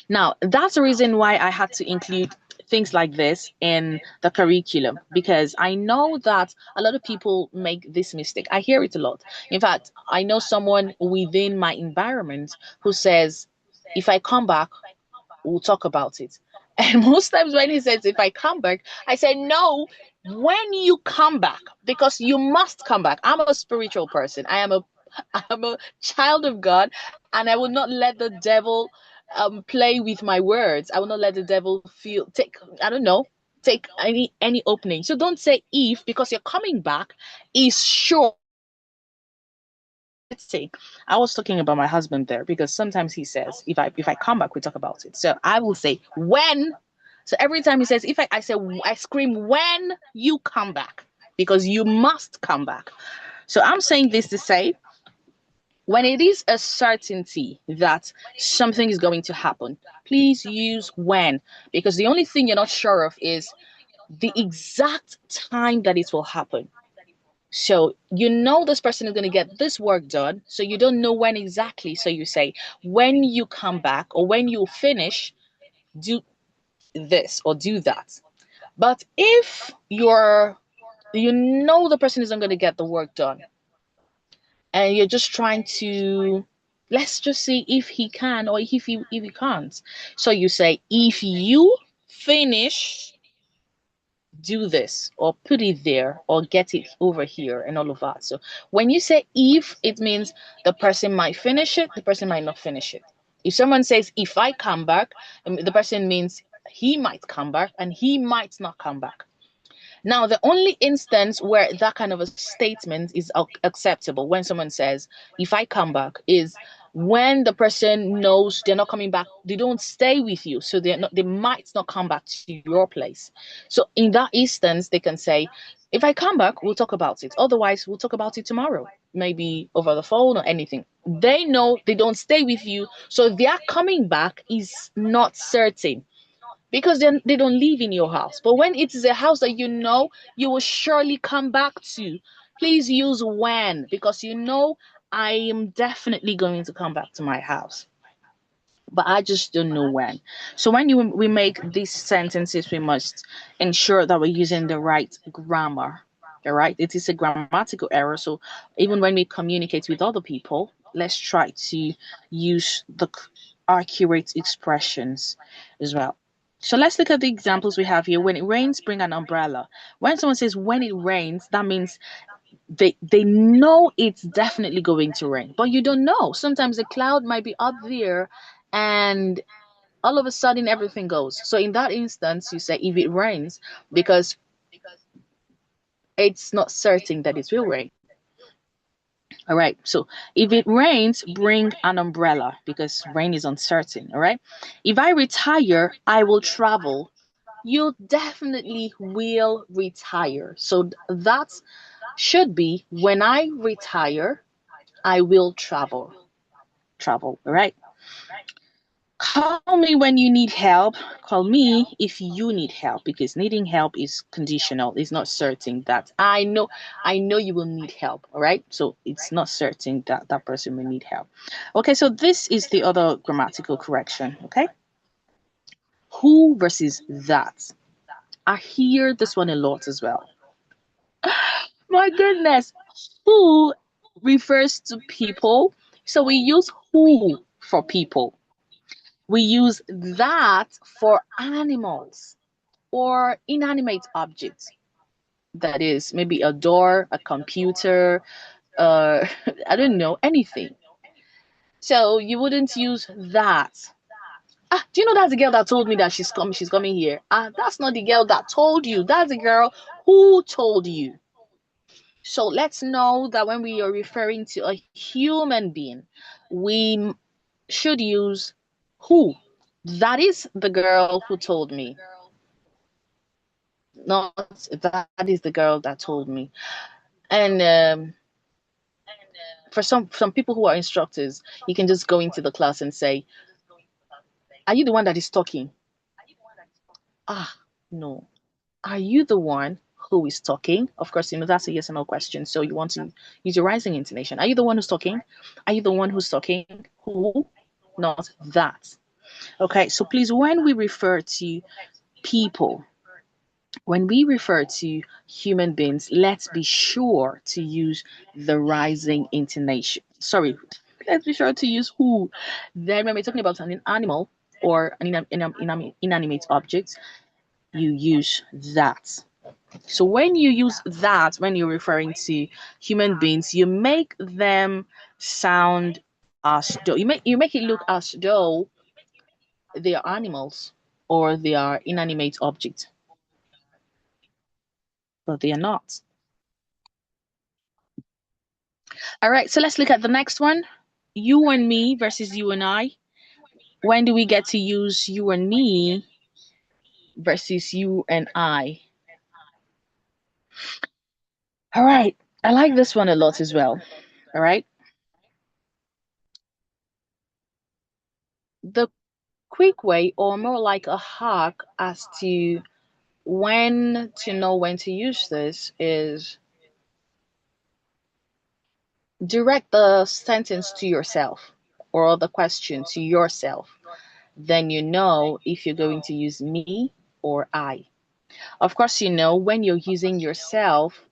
Now, that's the reason why I had to include things like this in the curriculum, because I know that a lot of people make this mistake. I hear it a lot. In fact, I know someone within my environment who says, if I come back, we'll talk about it. And most times when he says, if I come back, I say, no, when you come back, because you must come back. I'm a spiritual person. I'm a child of God, and I will not let the devil play with my words. I will not let the devil take any opening. So don't say if, because you're coming back is sure. Let's see. I was talking about my husband there, because sometimes he says, if I come back, we talk about it. So I will say when. So every time he says, if I say, I scream when you come back, because you must come back. So I'm saying this to say, when it is a certainty that something is going to happen, please use when, because the only thing you're not sure of is the exact time that it will happen. So you know this person is going to get this work done, so you don't know when exactly. So you say, when you come back or when you finish, do this or do that. But if you know the person isn't going to get the work done, and you're just trying to, let's just see if he can or if he can't. So you say, if you finish, do this or put it there or get it over here and all of that. So when you say if, it means the person might finish it, the person might not finish it. If someone says, if I come back, the person means he might come back and he might not come back. Now, the only instance where that kind of a statement is acceptable, when someone says, if I come back, is when the person knows they're not coming back, they don't stay with you, so they might not come back to your place. So in that instance, they can say, if I come back, we'll talk about it. Otherwise, we'll talk about it tomorrow, maybe over the phone or anything. They know they don't stay with you, so their coming back is not certain, because they don't live in your house. But when it is a house that you know you will surely come back to, please use when, because you know I am definitely going to come back to my house, but I just don't know when. So when we make these sentences, we must ensure that we're using the right grammar. All right, it is a grammatical error. So even when we communicate with other people, let's try to use the accurate expressions as well. So let's look at the examples we have here. When it rains, bring an umbrella. When someone says when it rains, that means they know it's definitely going to rain, but you don't know. Sometimes the cloud might be up there and all of a sudden everything goes. So in that instance, you say if it rains, because it's not certain that it will rain. All right. So if it rains, bring an umbrella, because rain is uncertain. All right. If I retire, I will travel. You definitely will retire. So that should be, when I retire, I will travel. Travel. All right. Call me when you need help. Call me if you need help, because needing help is conditional. It's not certain that I know you will need help. All right. So it's not certain that that person will need help. Okay. So this is the other grammatical correction. Okay. Who versus that. I hear this one a lot as well. My goodness. Who refers to people. So we use who for people. We use that for animals or inanimate objects. That is maybe a door, a computer, I don't know, anything. So you wouldn't use that. Ah, do you know that's the girl that told me that she's coming here? Ah, that's not the girl that told you. That's the girl who told you. So let's know that when we are referring to a human being, we should use who. That is the girl who told me. Not that is the girl that told me. And for some people who are instructors, you can just go into the class and say, "Are you the one that is talking?" Ah, no. Are you the one who is talking? Of course, that's a yes or no question. So you want to use your rising intonation. Are you the one who's talking? Are you the one who's talking? Who? Not that. Okay, so please, when we refer to people, when we refer to human beings, let's be sure to use the rising intonation. Sorry, let's be sure to use who. Then, when we're talking about an animal or an inanimate object, you use that. So when you use that, when you're referring to human beings, you make them sound as though you make it look as though they are animals or they are inanimate objects, but they are not. All right, so let's look at the next one. You and me versus you and I. When do we get to use you and me versus you and I? All right, I like this one a lot as well. All right. The quick way, or more like a hack as to when to know when to use this, is direct the sentence to yourself or the question to yourself. Then you know if you're going to use me or I. Of course, you know when you're using yourself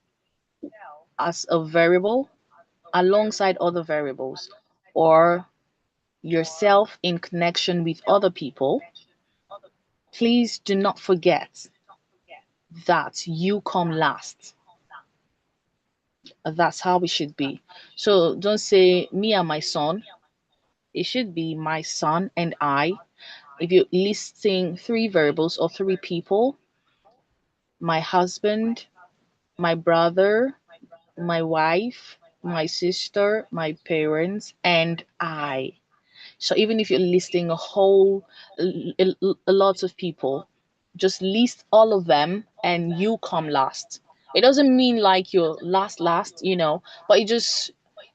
as a variable alongside other variables, or yourself in connection with other people, please do not forget that you come last. That's how it should be. So don't say me and my son. It should be my son and I. If you're listing three variables or three people, my husband, my brother, my wife, my sister, my parents, and I. So even if you're listing a lot of people, just list all of them and you come last. It doesn't mean like you're last, but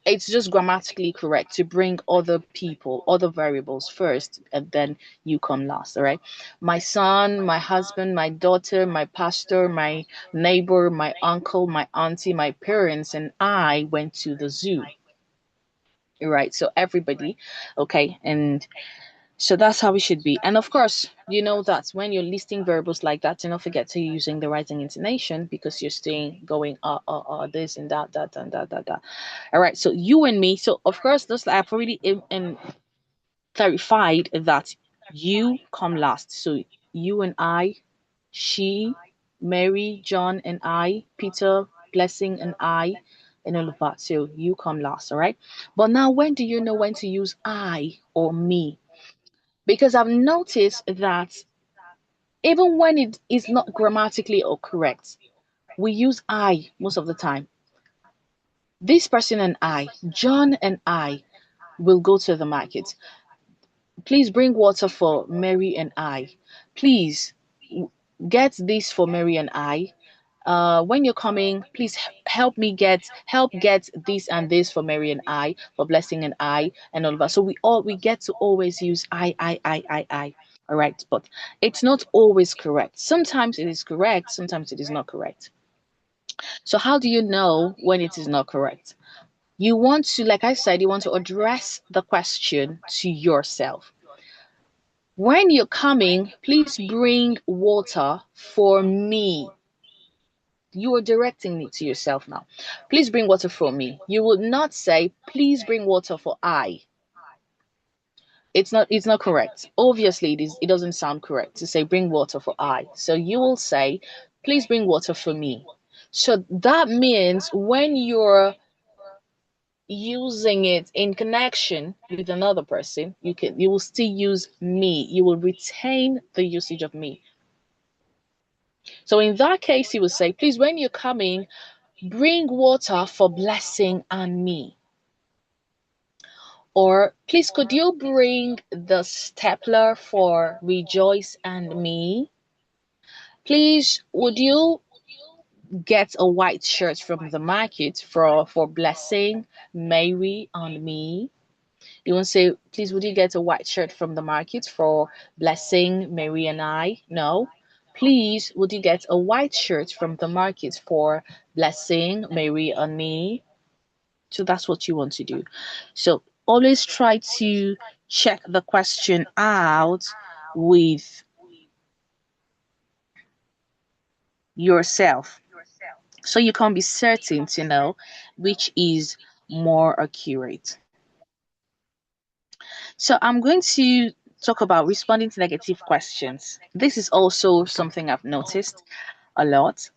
it's just grammatically correct to bring other people, other variables first, and then you come last. All right. My son, my husband, my daughter, my pastor, my neighbor, my uncle, my auntie, my parents, and I went to the zoo. Right. So everybody, okay, and so that's how it should be. And of course, you know that when you're listing variables like that, do not forget to using the rising intonation, because you're staying going this and that. All right. So you and me. So of course, this I've already clarified that you come last. So you and I, she, Mary, John, and I, Peter, Blessing, and I, and all of that. So you come last. All right. But now, when do you know when to use I or me? Because I've noticed that even when it is not grammatically or correct, we use I most of the time. This person and I, John and I, will go to the market. Please bring water for Mary and I. Please get this for Mary and I. When you're coming, please help get this and this for Mary and I, for Blessing and I, and all of that. So we get to always use I. All right, but it's not always correct. Sometimes it is correct, sometimes it is not correct. So how do you know when it is not correct? You want to, like I said, you want to address the question to yourself. When you're coming, please bring water for me. You are directing it to yourself now. Please bring water for me. You would not say, please bring water for I. It's not correct. Obviously, it doesn't sound correct to say bring water for I. So you will say, please bring water for me. So that means when you're using it in connection with another person, you will still use me. You will retain the usage of me. So in that case, you will say, please, when you're coming, bring water for Blessing and me. Or please, could you bring the stapler for Rejoice and me? Please, would you get a white shirt from the market for Blessing, Mary, and me? You won't say, please, would you get a white shirt from the market for Blessing, Mary, and I? No. Please, would you get a white shirt from the market for Blessing, Mary, and me? So that's what you want to do. So always try to check the question out with yourself. So you can be certain to know which is more accurate. So I'm going to talk about responding to negative questions. This is also something I've noticed a lot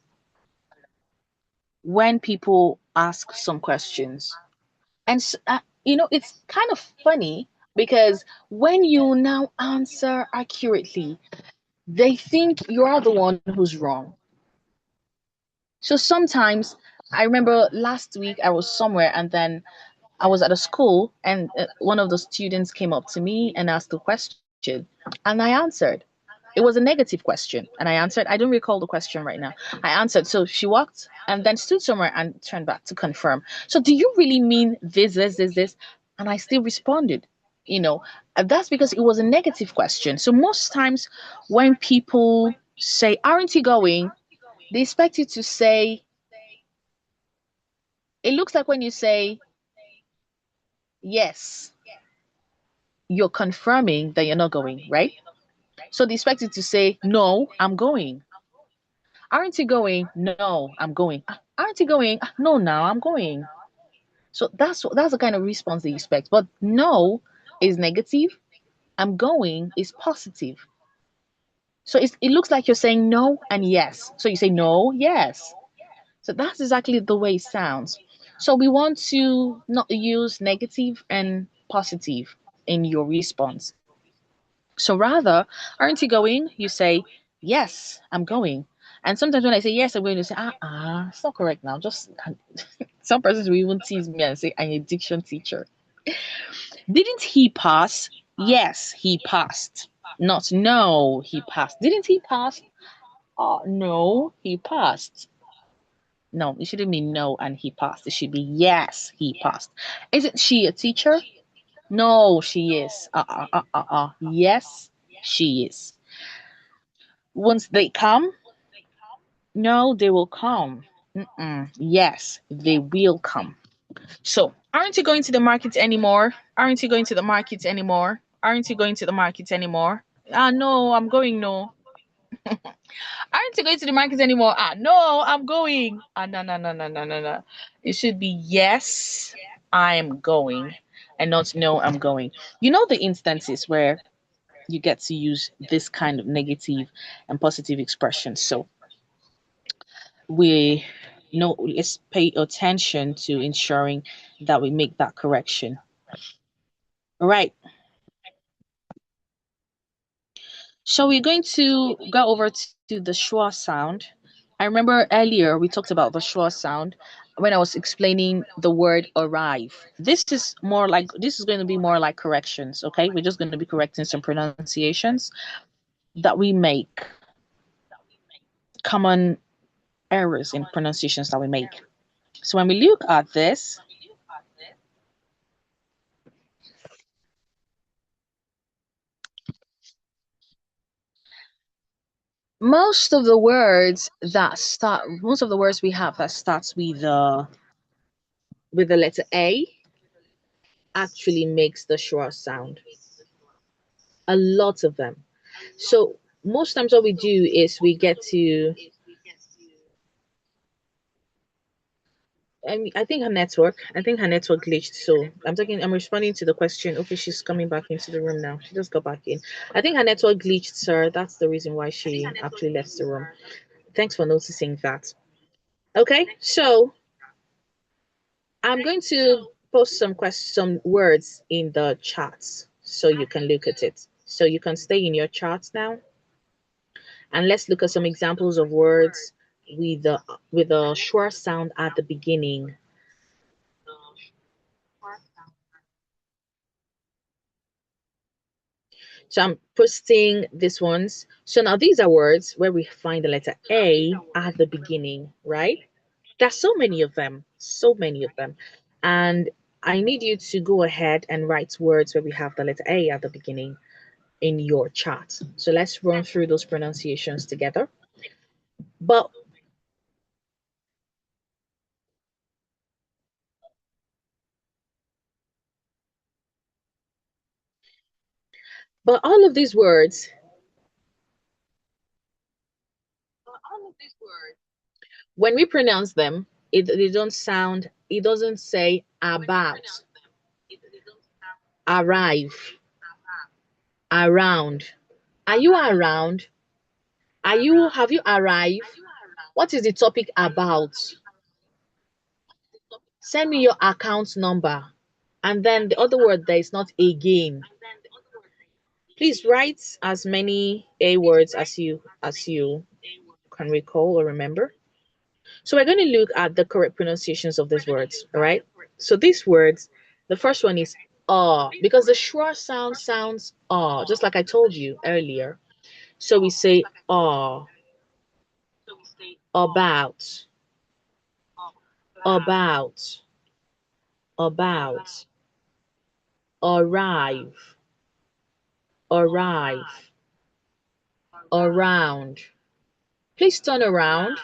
when people ask some questions. And it's kind of funny because when you now answer accurately, they think you are the one who's wrong. So sometimes I remember last week I was somewhere and then I was at a school and one of the students came up to me and asked a question and I answered. It was a negative question and I answered. I don't recall the question right now. I answered. So she walked and then stood somewhere and turned back to confirm. So do you really mean this? And I still responded. That's because it was a negative question. So most times when people say, aren't you going? They expect you to say, it looks like when you say yes, you're confirming that you're not going, right? So they expect you to say, no, I'm going. Aren't you going? No, I'm going. Aren't you going? No, now I'm going. So that's the kind of response they expect. But no is negative. I'm going is positive. So it looks like you're saying no and yes. So you say no, yes. So that's exactly the way it sounds. So we want to not use negative and positive in your response. So rather, aren't you going? You say, yes, I'm going. And sometimes when I say yes, I'm going to say, it's not correct now. Just some persons will even tease me and say, I'm a diction teacher. Didn't he pass? Yes, he passed. Not no, he passed. Didn't he pass? No, he passed. No, it shouldn't be no and he passed. It should be yes, he passed. Isn't she a teacher? No, she is. Yes, she is. Once they come, no, they will come. Yes, they will come. So, aren't you going to the market anymore? Aren't you going to the market anymore? Aren't you going to the market anymore? No, I'm going. No. Aren't you going to the market anymore? No, I'm going. No, no, no, no, no, no, no. It should be yes, I'm going, and not no, I'm going. You know the instances where you get to use this kind of negative and positive expression. So we know, let's pay attention to ensuring that we make that correction. All right. So we're going to go over to the schwa sound. I remember earlier we talked about the schwa sound when I was explaining the word arrive. This is going to be more like corrections, okay? We're just going to be correcting some pronunciations that we make, common errors in pronunciations that we make. So when we look at this, most of the words we have that starts with the letter A actually makes the schwa sound. A lot of them. So most times what we do is we get to I think her network glitched. So I'm responding to the question. Okay, she's coming back into the room now. She just got back in. I think her network glitched, sir. That's the reason why she actually left the room. Thanks for noticing that. Okay, so I'm going to post some words in the charts so you can look at it. So you can stay in your charts now, and let's look at some examples of words with a schwa sound at the beginning. So I'm posting these ones. So now these are words where we find the letter A at the beginning, right? There's so many of them, so many of them. And I need you to go ahead and write words where we have the letter A at the beginning in your chart. So let's run through those pronunciations together. But but all of these words, when we pronounce them, they don't sound, it doesn't say about, arrive, around. Are you around? Have you arrived? What is the topic about? Send me your account number. And then the other word there is not again. Please write as many A words as you can recall or remember. So we're going to look at the correct pronunciations of these words, all right? So these words, the first one is because the schwa sound sounds just like I told you earlier. So we say about, about, about, arrive, arrive, around. Please turn around.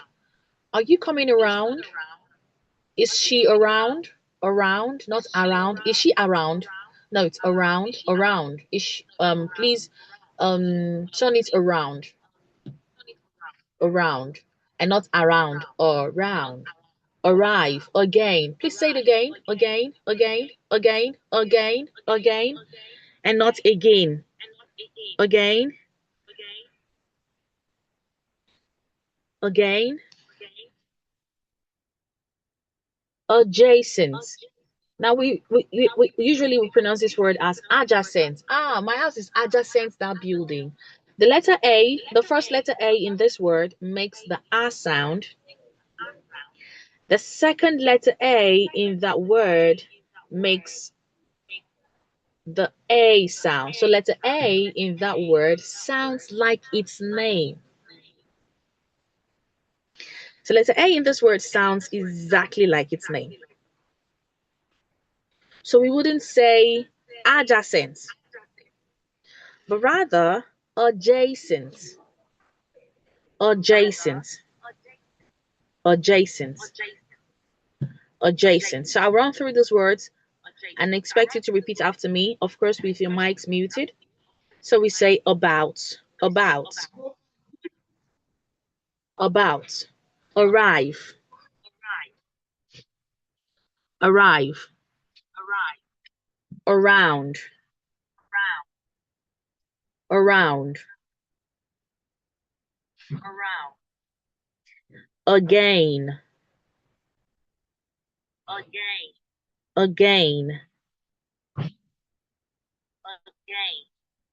Are you coming around? Is she around? Around, not around. Is she around? No, it's around. Around. Is she, please turn it around. Around. And not around. Around. Arrive. Again. Please say it again. Again. Again. Again. Again. Again. And not again. Again. Again. Adjacent. Now we usually we pronounce this word as adjacent. Ah, my house is adjacent that building. The letter A, the first letter A in this word makes the A sound. The second letter A in that word makes the A sound. So letter A in that word sounds like its name. So letter A in this word sounds exactly like its name. So we wouldn't say adjacent, but rather adjacent, adjacent, adjacent, adjacent. So I'll run through those words and expect you to repeat after me, of course, with your mics muted. So we say about, about, arrive, arrive, around, around, again, again,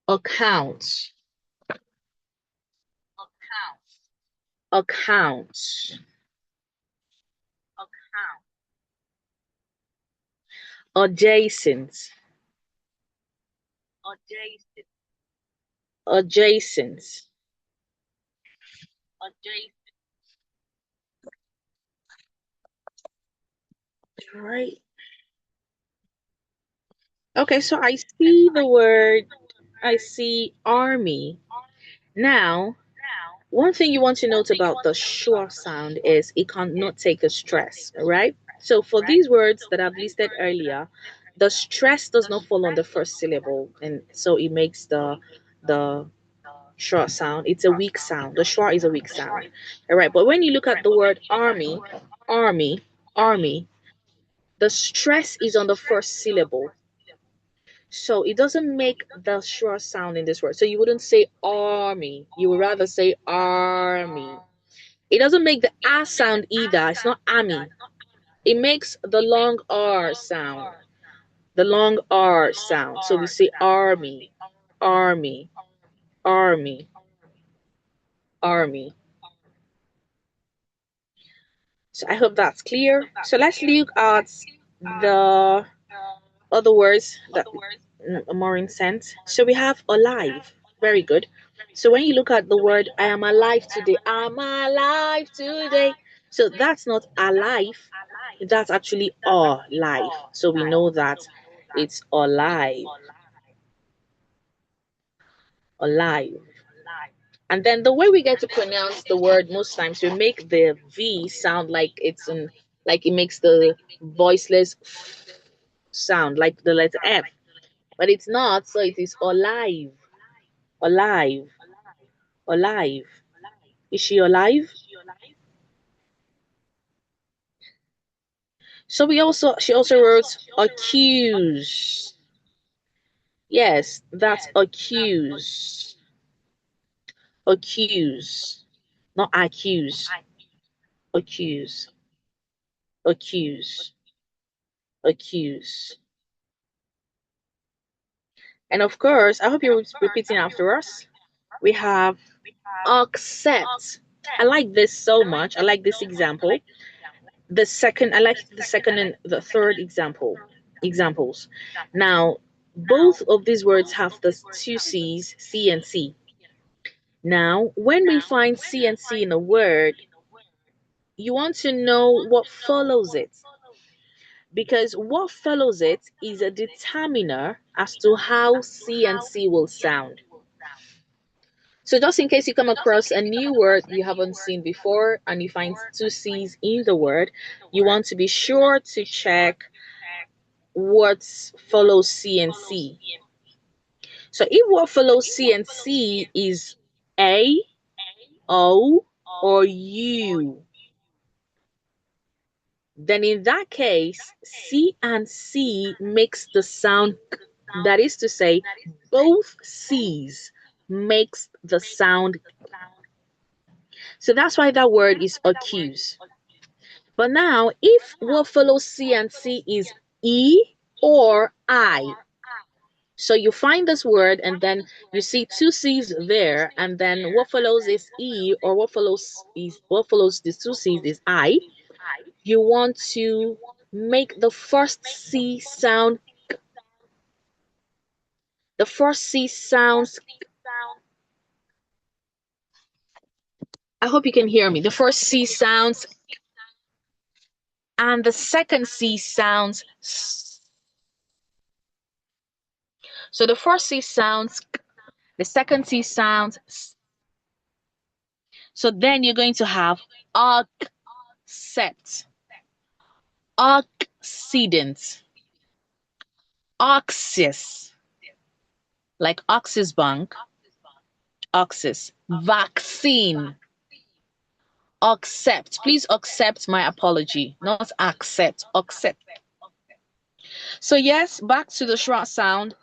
account, account, adjacent, adjacent. Right. Okay, so I see the word, I see army. Now, one thing you want to note about the schwa sound is it cannot take a stress, right? So for these words that I've listed earlier, the stress does not fall on the first syllable, and so it makes the schwa sound. It's a weak sound. The schwa is a weak sound. All right, but when you look at the word army, army, army, the stress is on the first syllable. So it doesn't make the schwa sound in this word. So you wouldn't say army. You would rather say army. It doesn't make the ah sound either. It's not army. It makes the long R sound. The long R sound. So we say army, army, army, army. So I hope that's clear. So let's look at the other words Maureen sent. So we have alive. Very good. So when you look at the word I am alive today, I'm alive today. So that's not alive, that's actually alive. So we know that it's alive, alive. And then the way we get to pronounce the word most times, we make the V sound like it's in, like it makes the voiceless sound, like the letter F. But it's not, so it is alive, alive, alive. Is she alive? So she also wrote accuse. Yes, that's accuse. Accuse. Not accuse. Accuse. Accuse. Accuse. And of course, I hope you're repeating after us. We have accept. I like this so much. I like this example. The second, I like the second and the third examples. Now, both of these words have the two C's, C and C. Now, when we find C and C in a word, you want to know what follows it, because what follows it is a determiner as to how C and C will sound. So just in case you come across a new word you haven't seen before and you find two C's in the word, you want to be sure to check what follows C and C. So if what follows C and C is A, O, or U, then in that case, C and C makes the sound k. That is to say, both C's makes the sound. So that's why that word is accuse. But now, if what follows C and C is E or I, so you find this word and then you see two C's there, and then what follows is E, or what follows these two C's is I. You want to make the first C sound. The first C sounds. I hope you can hear me. The first C sounds, and the second C sounds. So the first C sounds, the second C sounds. So then you're going to have accept, accident, axis, like Axis Bank, axis, vaccine, accept. Please accept my apology, not accept, accept. So yes, back to the short sound.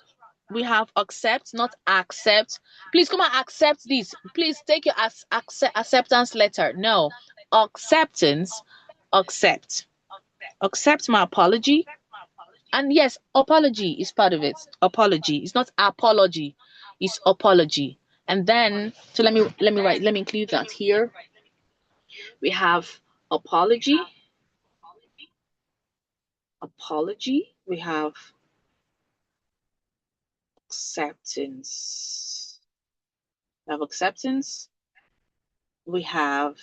We have accept, not accept. Please come and accept this. Please take your acceptance letter. No, acceptance, accept. Accept my apology. And yes, apology is part of it. Apology. It's not apology. It's apology. And then, so let me include that here. We have apology. Apology. We have acceptance. We have acceptance. We have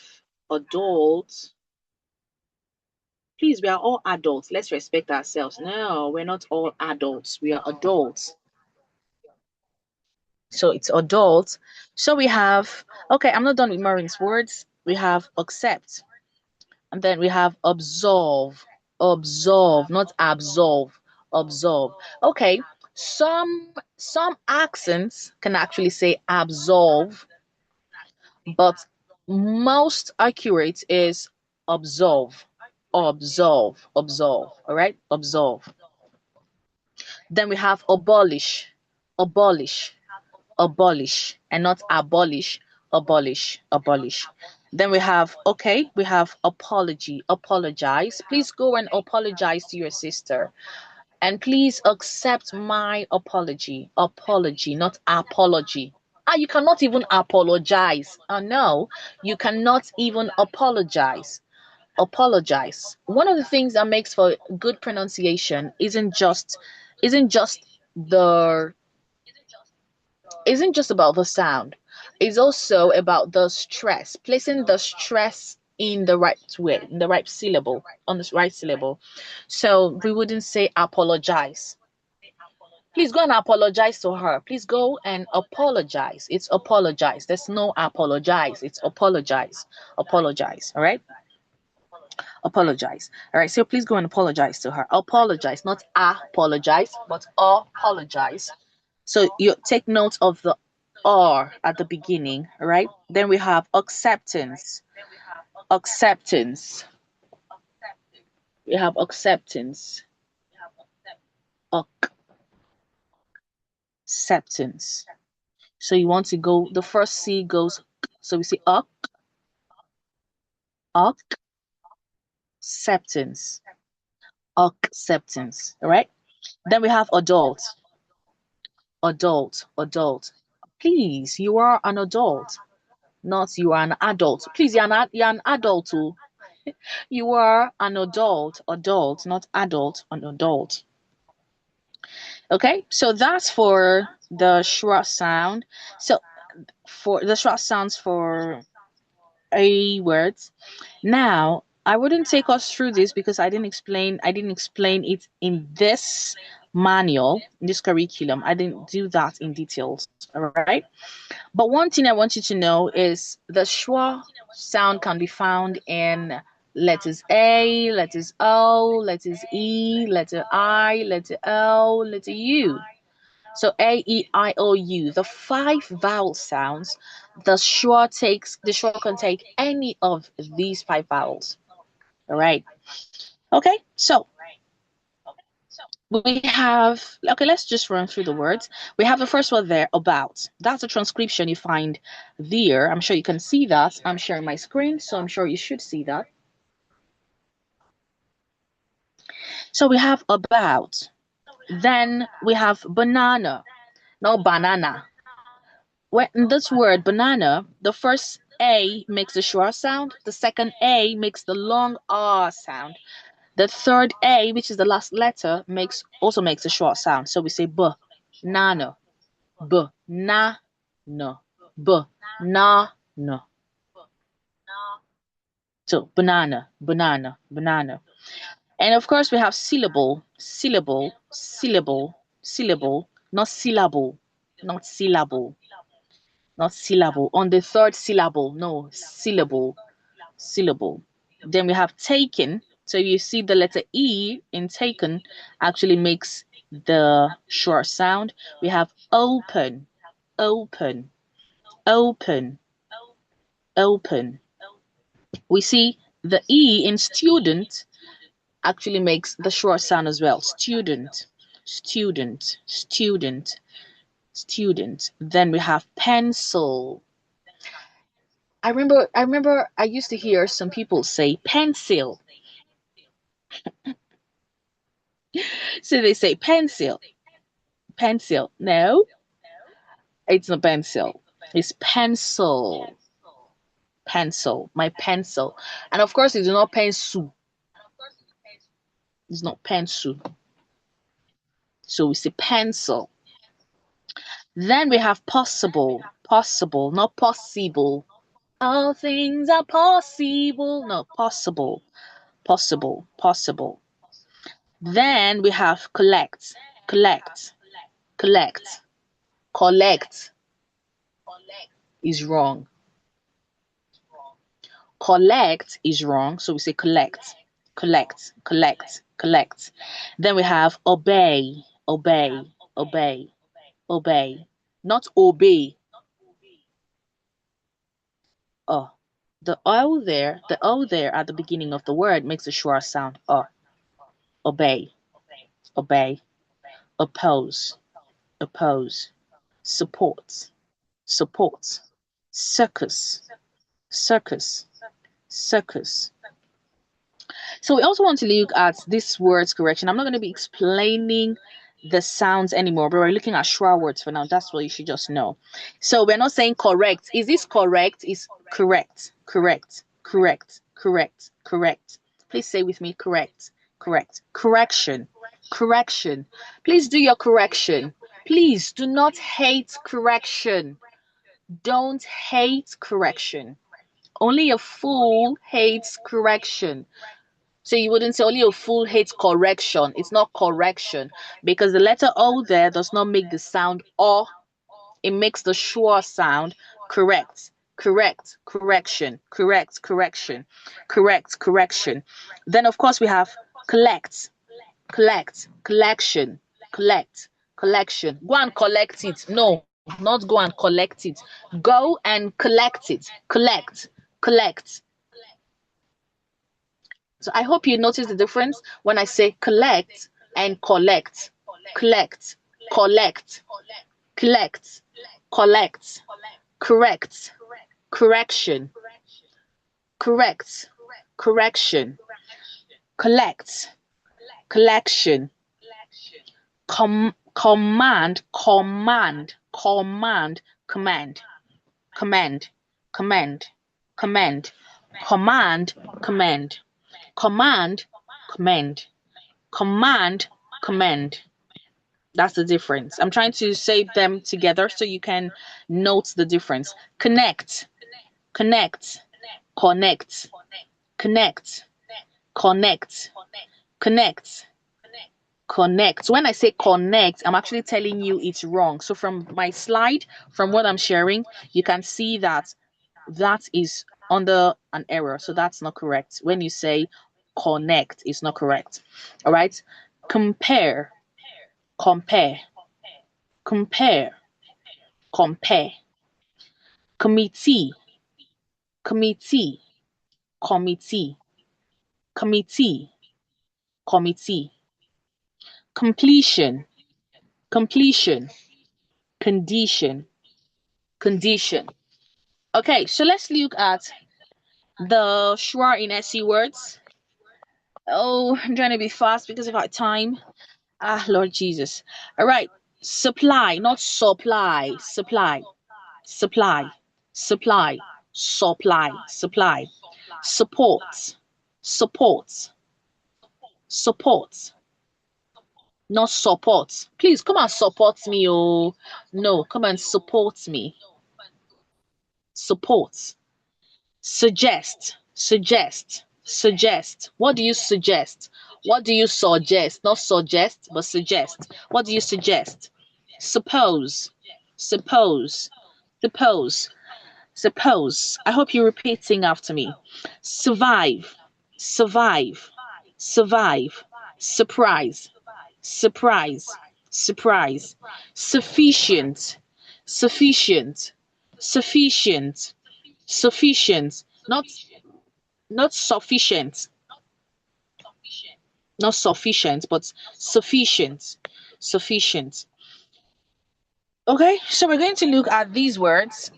adult. Please, we are all adults. Let's respect ourselves. No, we're not all adults. We are adults. So it's adult. So we have, okay, I'm not done with Maureen's words. We have accept. And then we have absolve. Absolve, not absolve. Absolve. Okay, some accents can actually say absolve, but most accurate is absolve. Absolve. Absolve. All right? Absolve. Then we have abolish. Abolish. Abolish, and not abolish. Abolish. Abolish. Then we have, okay, we have apology. Apologize. Please go and apologize to your sister. And please accept my apology. Apology, not apology. You cannot even apologize. No, you cannot even apologize. Apologize. One of the things that makes for good pronunciation isn't just the isn't just about the sound. It's also about the stress, placing the stress in the right way, in the right syllable, on the right syllable. So we wouldn't say apologize. Please go and apologize to her. Please go and apologize. It's apologize. There's no apologize. It's apologize. Apologize. All right. Apologize. All right. So please go and apologize to her. Apologize, not apologize, but apologize. So you take note of the R at the beginning, right? Then we have acceptance. Acceptance. We have acceptance. Acceptance. So you want to go, the first C goes, so we say acceptance. Acceptance. All right. Then we have adult. Adult. Please, you are an adult, not you are an adult. Please, you're an adult too. You are an adult, not adult, an adult. Okay, so that's for the schwa sound. So for the schwa sounds for a words. Now, I wouldn't take us through this because I didn't explain it in this manual, in this curriculum. I didn't do that in details, all right? But one thing I want you to know is the schwa sound can be found in letters A, letters O, letters E, letter I, letter L, letter U. So A, E, I, O, U, the 5 vowel sounds, the schwa can take any of these 5 vowels. All right. Okay, so we have, okay, let's just run through the words. We have the first one there, about. That's a transcription you find there. I'm sure you can see that. I'm sharing my screen, so I'm sure you should see that. So we have about. Then we have banana. No, banana. When this word banana, the first A makes the schwa sound, the second A makes the long R sound. The third A, which is the last letter, also makes a short sound. So we say b, nana, b, na, no, b, na, no. So banana, banana, banana. And of course we have syllable, syllable, syllable, syllable, not syllable, not syllable, not syllable. On the third syllable, no, syllable, syllable. Then we have taken. So you see the letter E in taken actually makes the short sound. We have open, open, open, open. We see the E in student actually makes the short sound as well. Student, student, student, student. Then we have pencil. I remember I used to hear some people say pencil. So they say pencil. Pencil. No, it's not pencil. It's pencil. Pencil. My pencil. And of course, it's not pencil. It's not pencil. So we say pencil. Then we have possible. Possible, not possible. All things are possible. No, possible. Possible. Possible. Then we have collect. Collect. Collect. Collect is wrong. Collect is wrong, so we say collect, collect, collect, collect. Then we have obey, obey, obey, obey, not obey. Oh, the O there at the beginning of the word makes a short sound. Oh, obey, obey, oppose, oppose, support, support, circus, circus, circus. So we also want to look at this words correction. I'm not going to be explaining the sounds anymore, but we're looking at schwa words for now. That's what you should just know. So we're not saying correct. Is this correct? Is correct, correct, correct, correct, correct. Please say with me correct, correct, correction, Correction. Please do your correction. Please do not hate correction. Don't hate correction. Only a fool hates correction. So you wouldn't say only a fool hates correction. It's not correction because the letter O there does not make the sound O. It makes the schwa sound. Correct, correct, correction, correct, correction, correct, correction. Then of course we have collect, collect, collection, collect, collection. Go and collect it. No, not go and collect it. Go and collect it. Collect, collect. So I hope you notice the difference when I say collect and collect. Collect, collect, collect, collect, correct, correction, correct, correction, collect, collection, command, command, command, command, command, command, command, command, command, command, command, command, command. That's the difference. I'm trying to say them together so you can note the difference. Connect, connect, connect, connect, connect, connect, connect. When I say connect, I'm actually telling you it's wrong. So from my slide, from what I'm sharing, you can see that that is under an error. So that's not correct. When you say connect, it's not correct. All right. Compare, compare, compare, compare. Committee, committee, committee, committee, committee. Completion, completion, condition, condition. Okay, so let's look at the schwa in SE words. Oh, I'm trying to be fast because of our time. Ah, Lord Jesus. All right. Supply, not supply. Supply, supply, supply, supply, supply. Support, support, support, not support. Please come and support me. Oh, no, come and support me. Support. Suggest, suggest, suggest. What do you suggest? What do you suggest? Not suggest, but suggest. What do you suggest? Suppose, suppose, suppose, suppose. I hope you're repeating after me. Survive, survive, survive. Surprise, surprise, surprise. Sufficient, sufficient, sufficient, sufficient, not sufficient, not sufficient, but sufficient, sufficient. Okay, so we're going to look at these words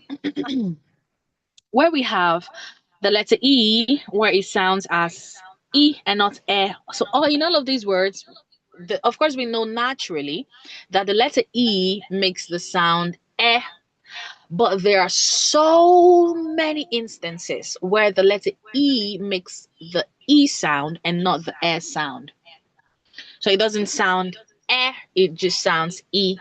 where we have the letter E, where it sounds as E and not E. So in all of these words, of course, we know naturally that the letter E makes the sound E. But there are so many instances where the letter E makes the E sound and not the E sound. So it doesn't sound E, it just sounds E.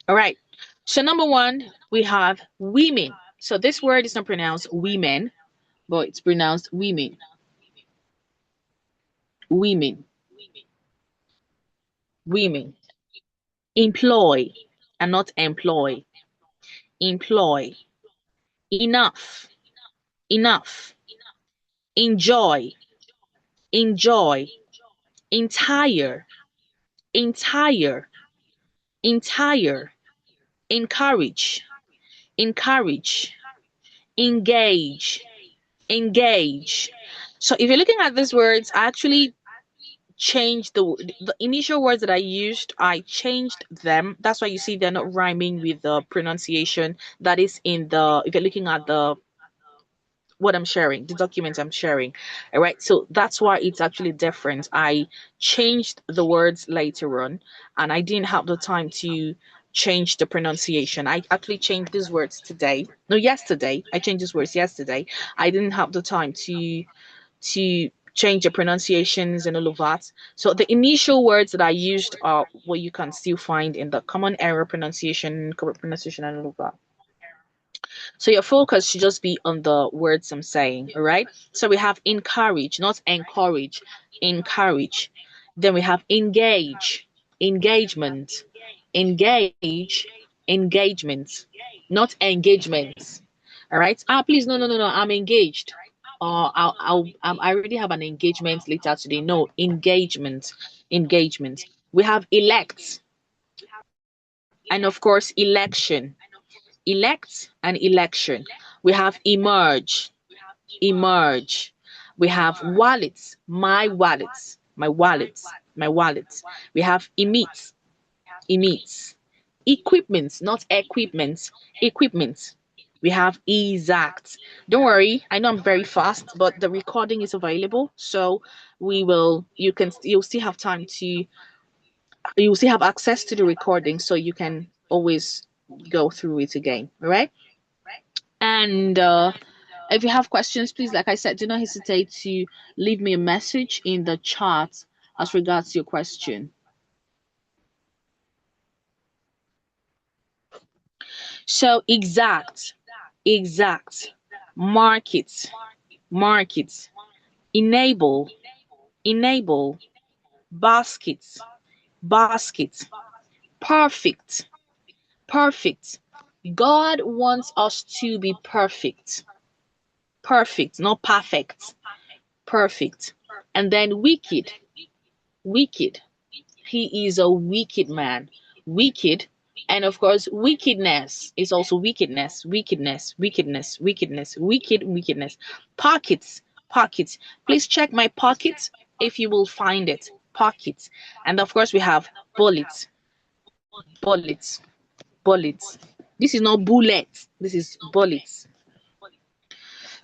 All right. So number one, we have women. So this word is not pronounced women, but it's pronounced women. Women. Women. Employ and not employ. Employ. Enough. Enough. Enjoy. Enjoy. Entire. Entire. Entire. Encourage. Encourage. Engage. Engage. So if you're looking at these words, I actually changed the initial words that I used. I changed them. That's why you see they're not rhyming with the pronunciation that is in the, if you're looking at the what I'm sharing, the documents I'm sharing. All right. So that's why it's actually different. I changed the words later on and I didn't have the time to change the pronunciation. I actually changed these words today. No, yesterday. I changed these words yesterday. I didn't have the time to change the pronunciations and all of that. So the initial words that I used are what you can still find in the common error pronunciation, correct pronunciation, and all of that. So your focus should just be on the words I'm saying, all right? So we have encourage, not encourage, encourage. Then we have engage, engagement, engage, engagement, not engagement. All right? Ah, please, no, no, no, no, I'm engaged. I already have an engagement later today. No, engagement, engagement. We have elect, and of course, election, elect and election. We have emerge, emerge. We have wallets, my wallets, my wallets, my wallets. We have emit, emit. Equipment, not equipment, equipment. We have exact. Don't worry, I know I'm very fast, but the recording is available, so you'll still have time to, you'll still have access to the recording, so you can always go through it again. All right. And if you have questions, please, like I said, do not hesitate to leave me a message in the chat as regards your question. So exact, exact, market, market, enable, enable, basket, basket, perfect, perfect. God wants us to be perfect, perfect, not perfect, perfect. And then wicked, wicked. He is a wicked man, wicked. And of course, wickedness is also wickedness, wickedness, wickedness, wickedness, wicked, wickedness. Pockets, pockets. Please check my pockets if you will find it. Pockets. And of course, we have bullets, bullets, bullets. This is not bullet, this is bullets.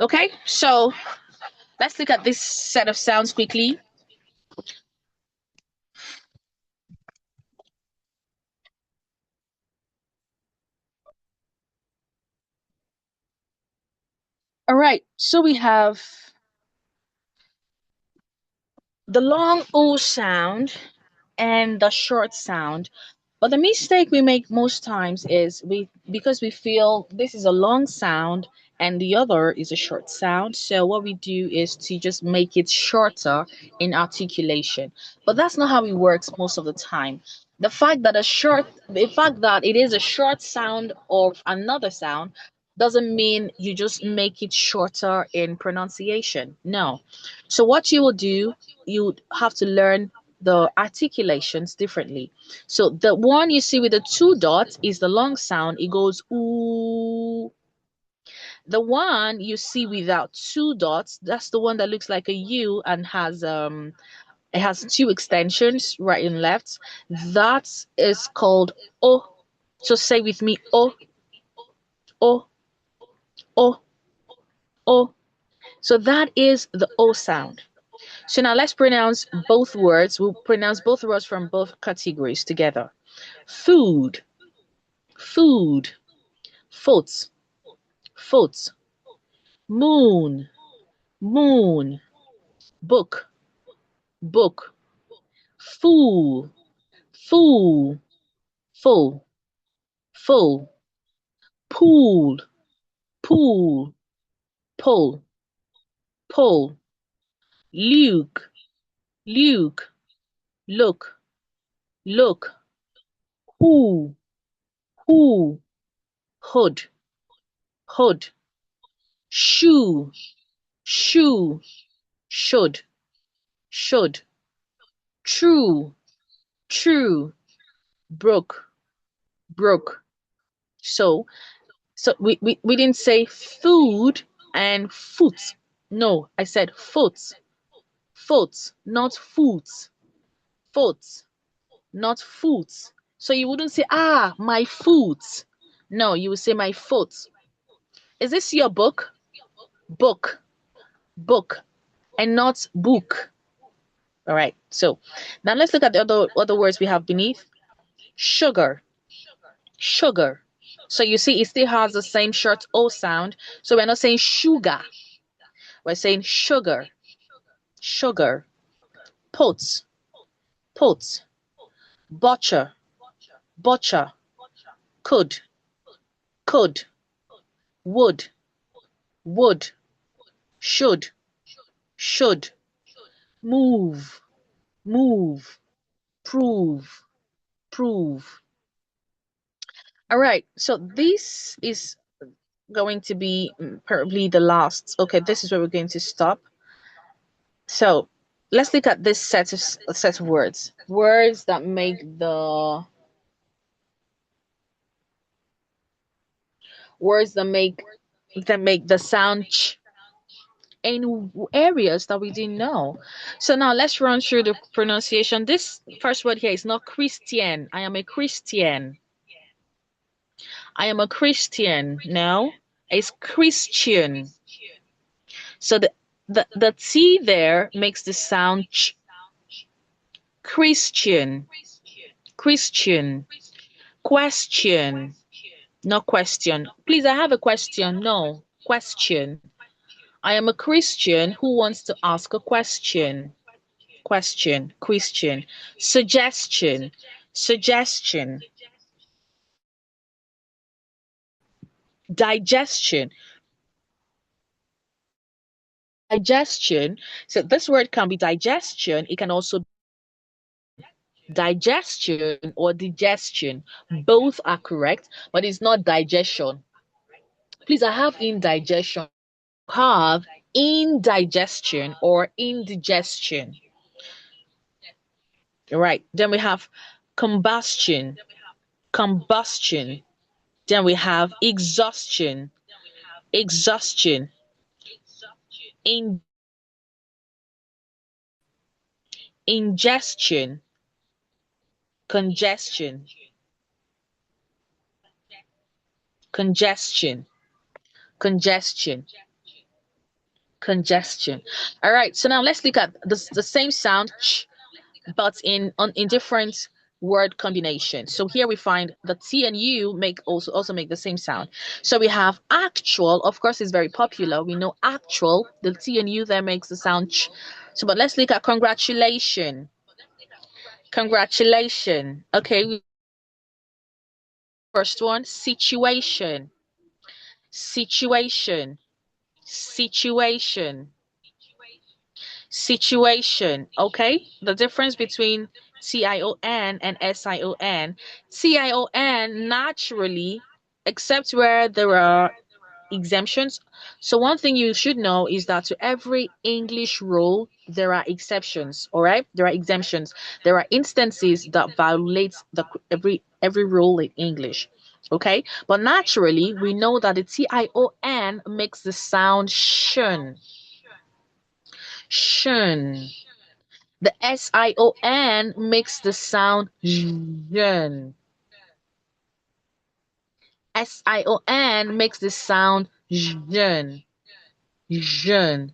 Okay, so let's look at this set of sounds quickly. All right, so we have the long O sound and the short sound. But the mistake we make most times is because we feel this is a long sound and the other is a short sound. So what we do is to just make it shorter in articulation. But that's not how it works most of the time. The fact that it is a short sound of another sound doesn't mean you just make it shorter in pronunciation. No. So what you will do, you have to learn the articulations differently. So the one you see with the two dots is the long sound. It goes ooh. The one you see without two dots, that's the one that looks like a U and has it has two extensions, right and left. That is called O. So say with me O, O, O, O. So that is the O sound. So now let's pronounce both words. We'll pronounce both words from both categories together. Food, food, foot, foot, moon, moon, book, book, fool, fool, full, full, pool, pool, pull, pull, Luke, Luke, look, look, who, who, hood, hood, shoe, shoe, should, should, true, true, broke, broke. So we didn't say food and foot. No, I said foot, foot, not foot, foot, not foot. So you wouldn't say, ah, my foot. No, you would say my foot. Is this your book? Book, book, and not book. All right. So now let's look at the other words we have beneath. Sugar, sugar. So you see, it still has the same short O sound. So we're not saying sugar. We're saying sugar, sugar, pot, pot, butcher, butcher, could, would, would, should, move, move, prove, prove. All right, so this is going to be probably the last. Okay, this is where we're going to stop. So let's look at this set of words. Words that make the sound ch in areas that we didn't know. So now let's run through the pronunciation. This first word here is not Christian. I am a Christian. I am a Christian. No, it's Christian. So the T there makes the sound ch. Christian. Christian. Question. Not question. Please, I have a question. No, question. I am a Christian who wants to ask a question. Question. Question. Suggestion. Suggestion. Digestion. Digestion. So this word can be digestion. It can also be digestion or digestion. Both are correct, but it's not digestion. Please, I have indigestion. Have indigestion or indigestion. Right. Then we have combustion. Combustion. Then we have exhaustion. Exhaustion. In ingestion. Congestion. Congestion. Congestion. Congestion. All right. So now let's look at the same sound ch, but in different word combinations. So here we find the T and U make also make the same sound. So we have actual, of course, is very popular. We know actual, the T and U there makes the sound ch. So but let's look at congratulation. Congratulation. Okay, first one, situation. Situation. Situation. Situation. Okay, the difference between TION and SION. TION naturally, except where there are exemptions. So one thing you should know is that to every English rule there are exceptions. All right, there are exemptions. There are instances that violate the every rule in English. Okay, but naturally we know that the TION makes the sound shun. Shun. The SION makes the sound yen. SION makes the sound yen. Yen.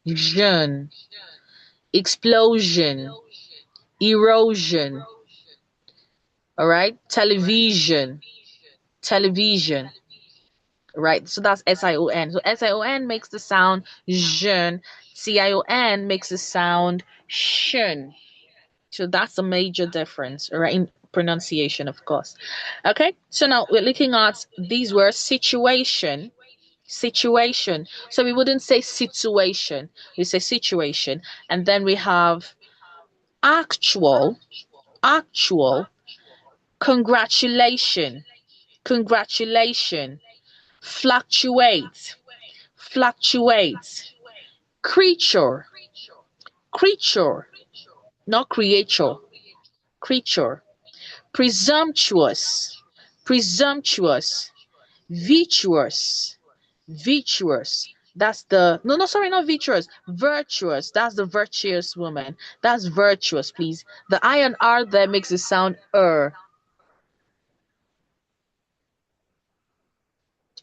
Yen. Explosion. Erosion. All right. Television. Television. Right. So that's SION. So SION makes the sound yen. TION makes the sound shun. So that's a major difference, right, in pronunciation, of course. Okay, so now we're looking at these words: situation, situation. So we wouldn't say situation, we say situation. And then we have actual, actual, congratulation, congratulation, fluctuate, fluctuate, creature, creature, not creature, creature, presumptuous, presumptuous, virtuous, virtuous. That's the no, no, sorry, not virtuous, virtuous. That's the virtuous woman. That's virtuous, please. The I and R there makes it sound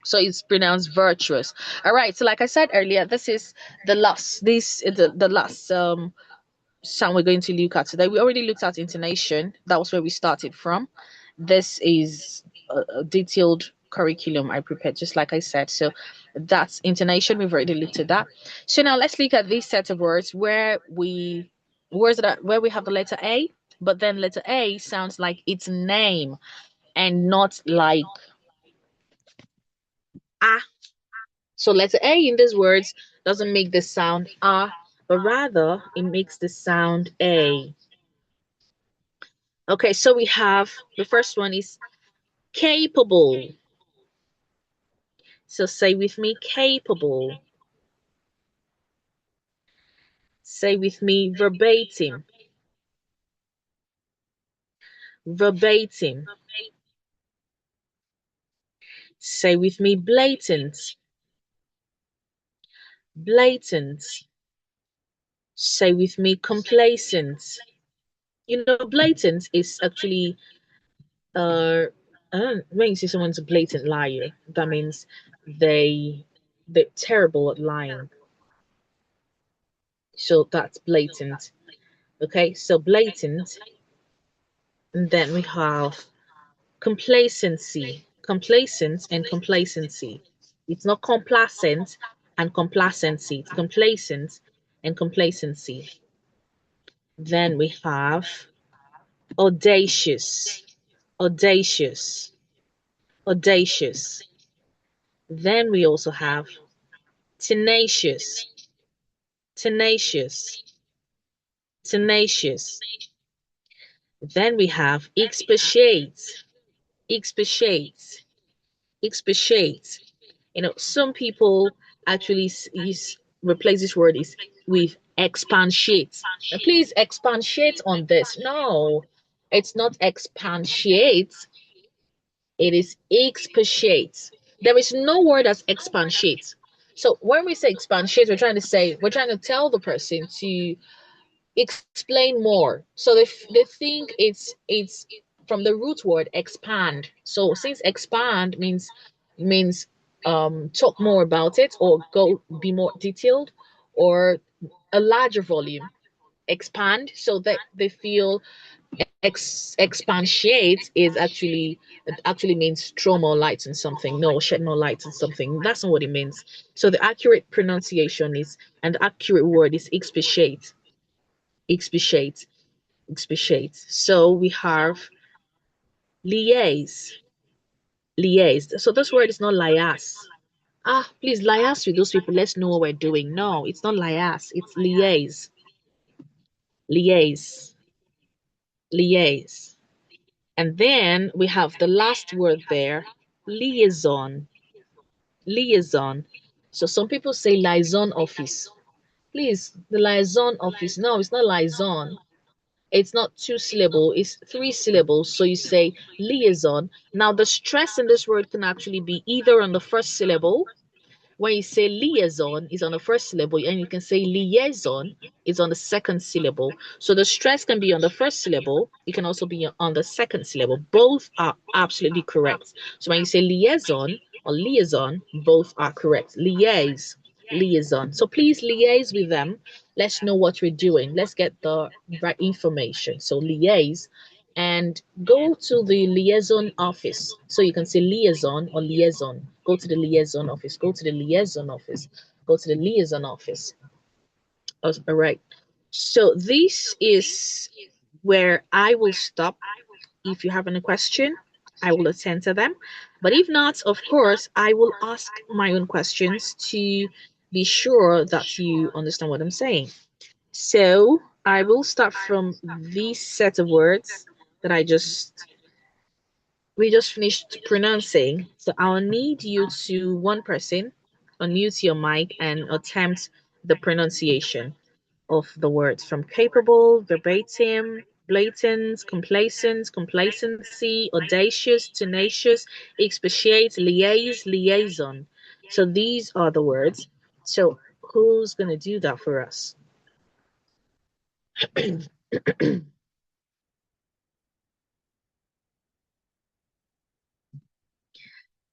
so it's pronounced virtuous. All right. So like I said earlier, this is the last. This is the last sound we're going to look at today. We already looked at intonation. That was where we started from. This is a detailed curriculum I prepared, just like I said. So that's intonation. We've already looked at that. So now let's look at these set of words where we have the letter A, but then letter A sounds like its name and not like ah. So letter A in these words doesn't make the sound ah, but rather it makes the sound A. Okay, so we have the first one is capable. So say with me, capable. Say with me, verbatim. Verbatim. Say with me, blatant. Blatant. Say with me, complacent. You know, blatant is actually I don't, when you see someone's a blatant liar, that means they they're terrible at lying. So that's blatant. Okay, so blatant, and then we have complacency. Complacent and complacency. It's not complacent and complacency. It's complacent and complacency. Then we have audacious. Audacious. Audacious. Then we also have tenacious. Tenacious. Tenacious. Then we have expatiate. Expatiate. Expatiate. You know, some people actually replace this word is with expatiate. Now, please expatiate on this. No, it's not expatiate. It is expatiate. There is no word as expatiate. So when we say expatiate, we're trying to tell the person to explain more. So they think it's from the root word expand. So since expand means talk more about it or go be more detailed or a larger volume, expand, so that they feel expatiate is actually it actually means throw more light on something, no, shed more light on something. That's not what it means. So the accurate pronunciation is, and the accurate word is expatiate. Expatiate. Expatiate. So we have liaise. Liaise. So this word is not liaise. Ah, please liaise with those people. Let's know what we're doing. No, it's not liaise. It's liaise. Liaise. Liaise. And then we have the last word there, liaison. Liaison. So some people say liaison office. Please, the liaison office. No, it's not liaison. It's not two syllable, it's three syllables. So you say liaison. Now the stress in this word can actually be either on the first syllable. When you say liaison is on the first syllable, and you can say liaison is on the second syllable. So the stress can be on the first syllable. It can also be on the second syllable. Both are absolutely correct. So when you say liaison or liaison, both are correct. Liaise, liaison. So please liaise with them. Let's know what we're doing. Let's get the right information. So liaise and go to the liaison office. So you can say liaison or liaison. Go to the liaison office. Go to the liaison office. Go to the liaison office. All right. So this is where I will stop. If you have any question, I will attend to them. But if not, of course, I will ask my own questions to be sure that you understand what I'm saying. So I will start from this set of words that we just finished pronouncing. So I'll need you to one person unmute your mic and attempt the pronunciation of the words from capable, verbatim, blatant, complacent, complacency, audacious, tenacious, expatiate, liaise, liaison. So these are the words. So who's going to do that for us?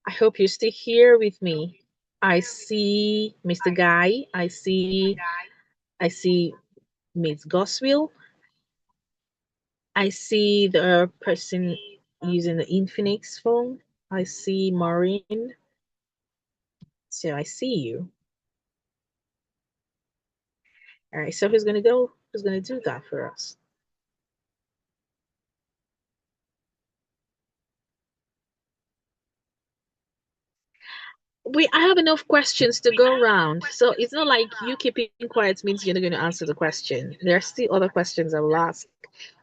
I hope you stay here with me. I see Mr. Guy. I see Miss Goswell. I see the person using the Infinix phone. I see Maureen. So I see you. All right, so who's gonna go? Who's gonna do that for us? I have enough questions to go around. So it's not like you keeping quiet means you're not going to answer the question. There are still other questions I will ask.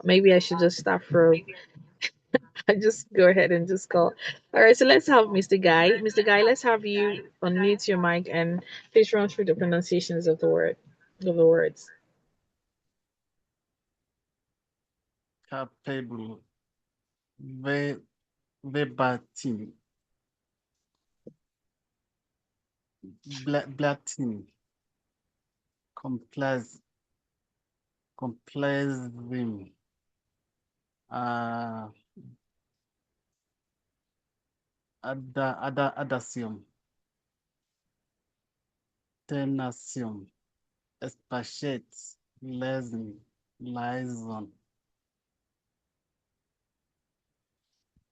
Maybe I should just start from I just go ahead and just call. All right, so let's have Mr. Guy. Mr. Guy, let's have you unmute your mic and please run through the pronunciations of the words. Capable. Verbatim. Blatin. Complacent. Adasium. Tenasium. Expatiate. Liaison.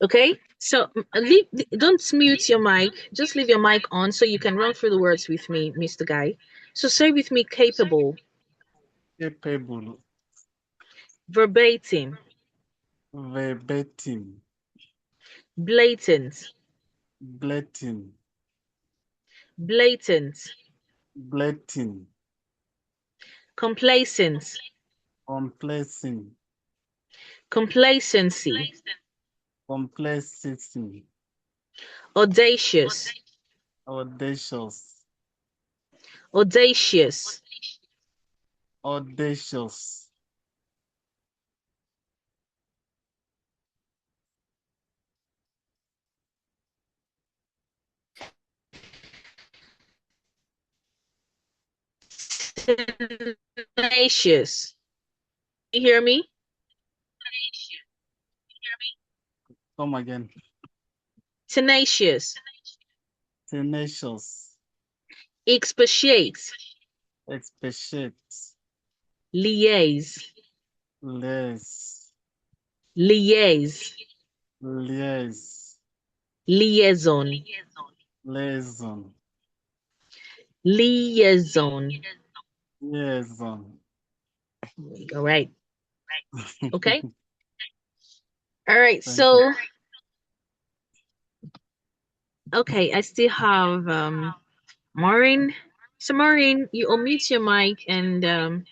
Okay, so don't mute your mic. Just leave your mic on so you can run through the words with me, Mr. Guy. So say with me, capable, Capable. verbatim, Verbatim. blatant, Blatant. blatant, Blatant. complacent, Complacent. complacency, Complacency. audacious, Audacious. audacious, Audacious. tenacious. You hear me? Come again. Tenacious, Tenacious. expatiate, Expatiate. liaise, Less. liaise, Liaise. liaison, Liaison. liaison. Liaison. All right. Okay. All right. Thank you. So, okay, I still have Maureen. So, Maureen, you unmute your mic and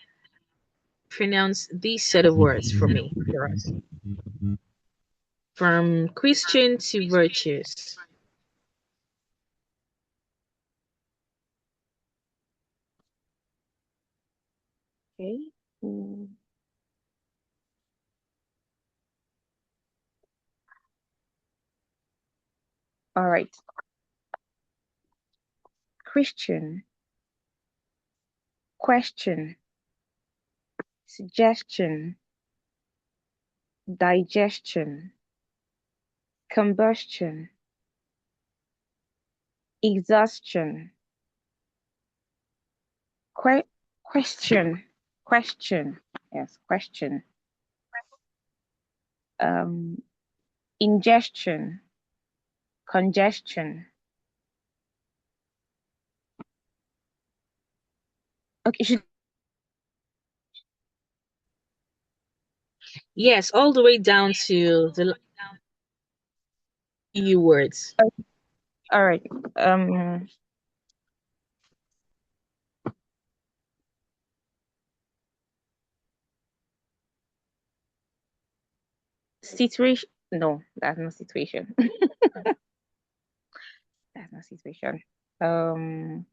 pronounce these set of words for me, for us. From Christian to virtuous. Okay. All right. Christian, question, suggestion, digestion, combustion, exhaustion, question, question, yes, question, um, ingestion, congestion. Okay, Yes, all the way down to the EU words. all right. Um, situation. No, that's not situation. That's not situation. Um,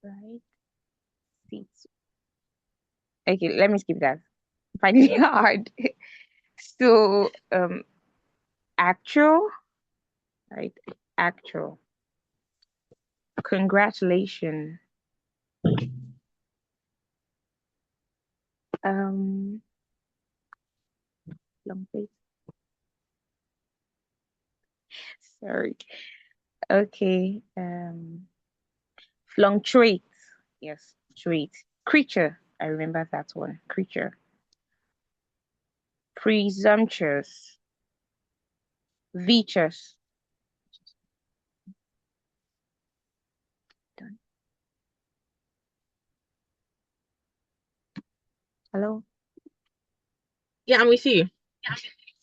right. Seats. Okay, let me skip that. Finding it hard. So, actual, right? Actual. Congratulations. Um, long face. Sorry. Okay. Fluctuate. Yes, trait. Creature. I remember that one. Creature. Presumptuous. Vicious. Hello? Yeah, I'm with you.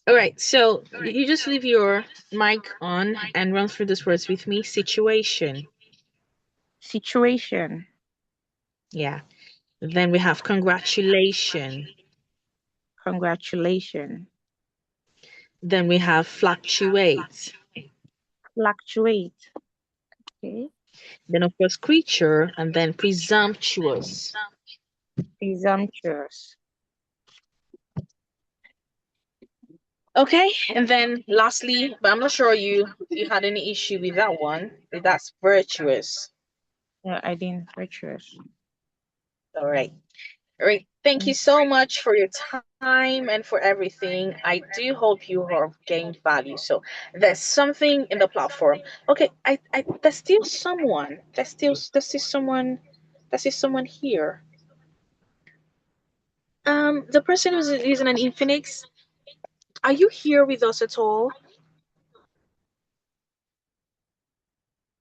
All right, so you just leave your mic on and run through these words with me. Situation. Situation. Yeah. Then we have congratulation. Congratulation. Then we have fluctuate. Fluctuate. Okay. Then, of course, creature, and then presumptuous. Presumptuous. Okay, and then lastly, but I'm not sure you had any issue with that one. That's virtuous. Yeah, I didn't. Virtuous. All right. All right. Thank you so much for your time and for everything. I do hope you have gained value. So there's something in the platform. Okay, I there's still someone. There's still someone here. The person who's using an Infinix, are you here with us at all?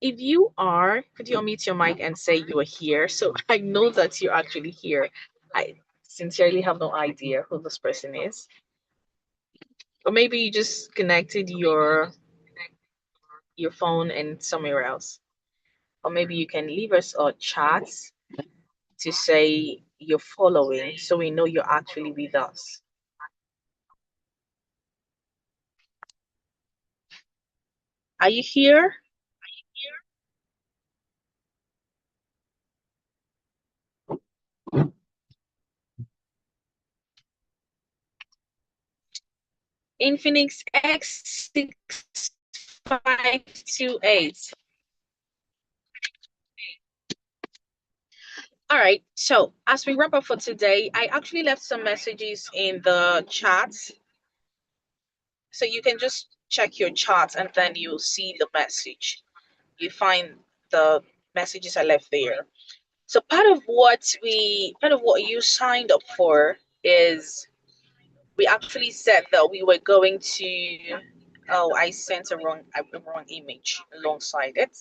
If you are, could you unmute your mic and say you are here? So I know that you're actually here. I sincerely have no idea who this person is. Or maybe you just connected your phone and somewhere else. Or maybe you can leave us a chat to say you're following so we know you're actually with us. Are you here? Infinix X6528. All right. So as we wrap up for today, I actually left some messages in the chat. So you can just check your chat and then you'll see the message. You find the messages I left there. So part of what you signed up for is we actually said that we were going to. Oh, I sent a wrong image alongside it.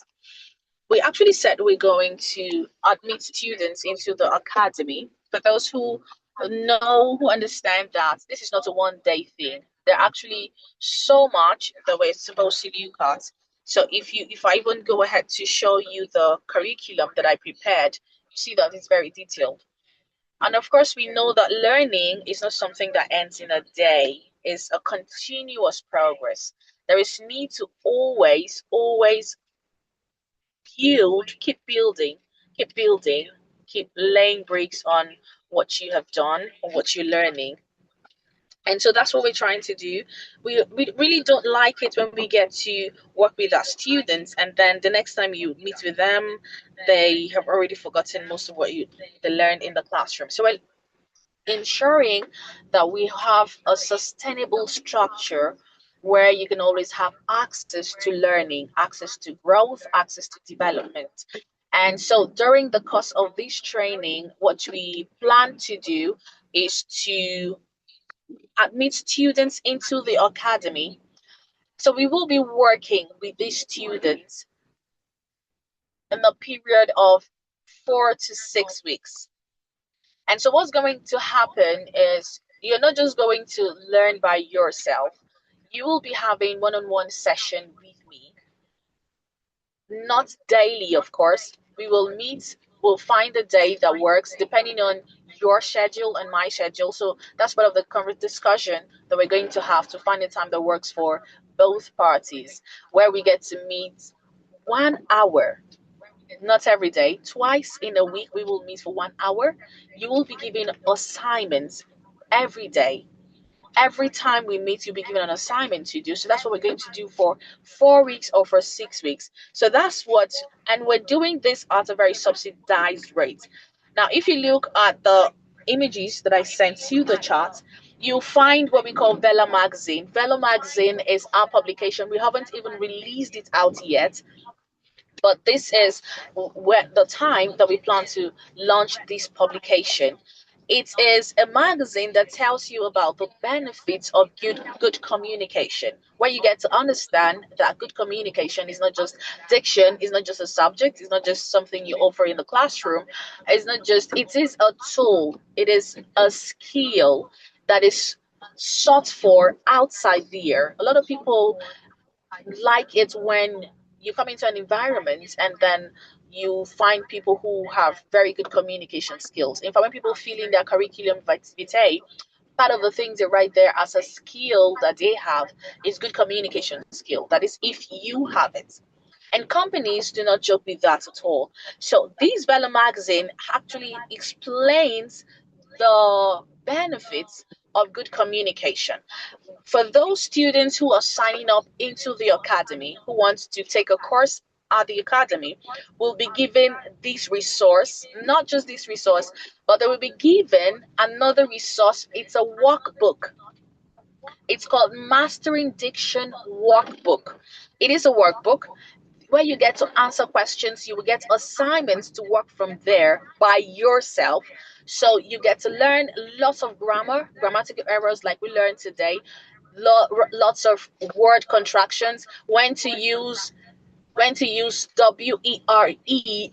We actually said we're going to admit students into the academy. For those who know, who understand that this is not a one-day thing. There are actually so much that we're supposed to look at. So if I even go ahead to show you the curriculum that I prepared, you see that it's very detailed. And of course, we know that learning is not something that ends in a day. It's a continuous progress. There is need to always keep building, keep laying bricks on what you have done or what you're learning. And so that's what we're trying to do. We really don't like it when we get to work with our students and then the next time you meet with them, they have already forgotten most of what they learned in the classroom. So ensuring that we have a sustainable structure where you can always have access to learning, access to growth, access to development. And so during the course of this training, what we plan to do is to admit students into the academy. So we will be working with these students in the period of 4 to 6 weeks. And so what's going to happen is you're not just going to learn by yourself. You will be having one-on-one session with me. Not daily, of course. We will meet, we'll find a day that works depending on your schedule and my schedule. So that's part of the discussion that we're going to have to find a time that works for both parties, where we get to meet 1 hour, not every day, twice in a week. We will meet for 1 hour. You will be given assignments every day. Every time we meet, you'll be given an assignment to do. So that's what we're going to do for 4 weeks or for 6 weeks. So that's what, and we're doing this at a very subsidized rate. Now, if you look at the images that I sent to the chat, you'll find what we call Vela Magazine. Vela Magazine is our publication. We haven't even released it out yet, but this is where the time that we plan to launch this publication. It is a magazine that tells you about the benefits of good communication, where you get to understand that good communication is not just diction, is not just a subject, it's not just something you offer in the classroom. It's not just, it is a tool, it is a skill that is sought for outside there. A lot of people like it when you come into an environment and then you find people who have very good communication skills. In fact, when people fill in their curriculum vitae, part of the things they write there as a skill that they have is good communication skill. That is, if you have it. And companies do not joke with that at all. So this Bella magazine actually explains the benefits of good communication. For those students who are signing up into the academy, who want to take a course at the academy, will be given this resource, not just this resource, but they will be given another resource. It's a workbook. It's called Mastering Diction Workbook. It is a workbook where you get to answer questions. You will get assignments to work from there by yourself. So you get to learn lots of grammatical errors like we learned today, lots of word contractions, when to use WERE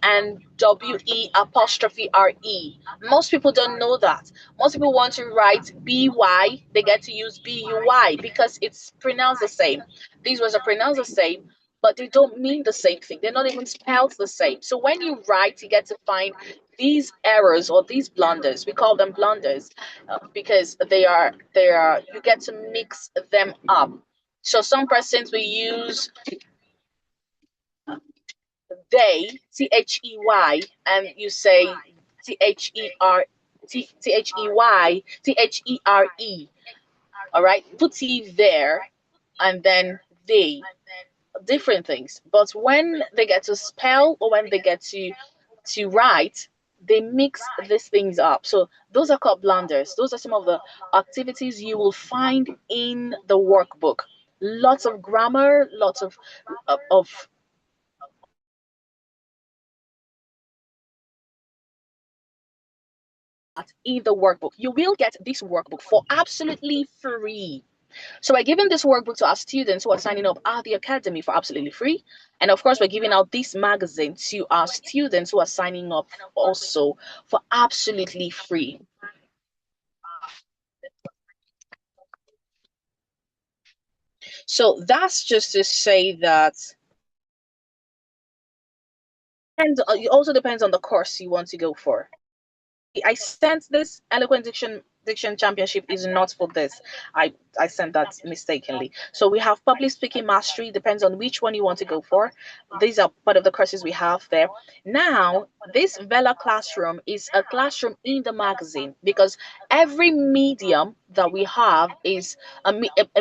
and WE apostrophe RE. Most people don't know that. Most people want to write BY, they get to use BUY because it's pronounced the same. These words are pronounced the same, but they don't mean the same thing. They're not even spelled the same. So when you write, you get to find these errors or these blunders. We call them blunders because they are you get to mix them up. So some persons will use they, THEY, and you say THEY, all right, put T there, and then they, different things. But when they get to spell or when they get to write, they mix these things up. So those are called blunders. Those are some of the activities you will find in the workbook. Lots of grammar, lots of in the workbook. You will get this workbook for absolutely free. So we're giving this workbook to our students who are signing up at the academy for absolutely free. And of course, we're giving out this magazine to our students who are signing up also for absolutely free. So that's just to say that, and it also depends on the course you want to go for. I sent this eloquent diction championship is not for this. I sent that mistakenly. So we have public speaking mastery, depends on which one you want to go for. These are part of the courses we have there. Now this Vela classroom is a classroom in the magazine because every medium that we have is a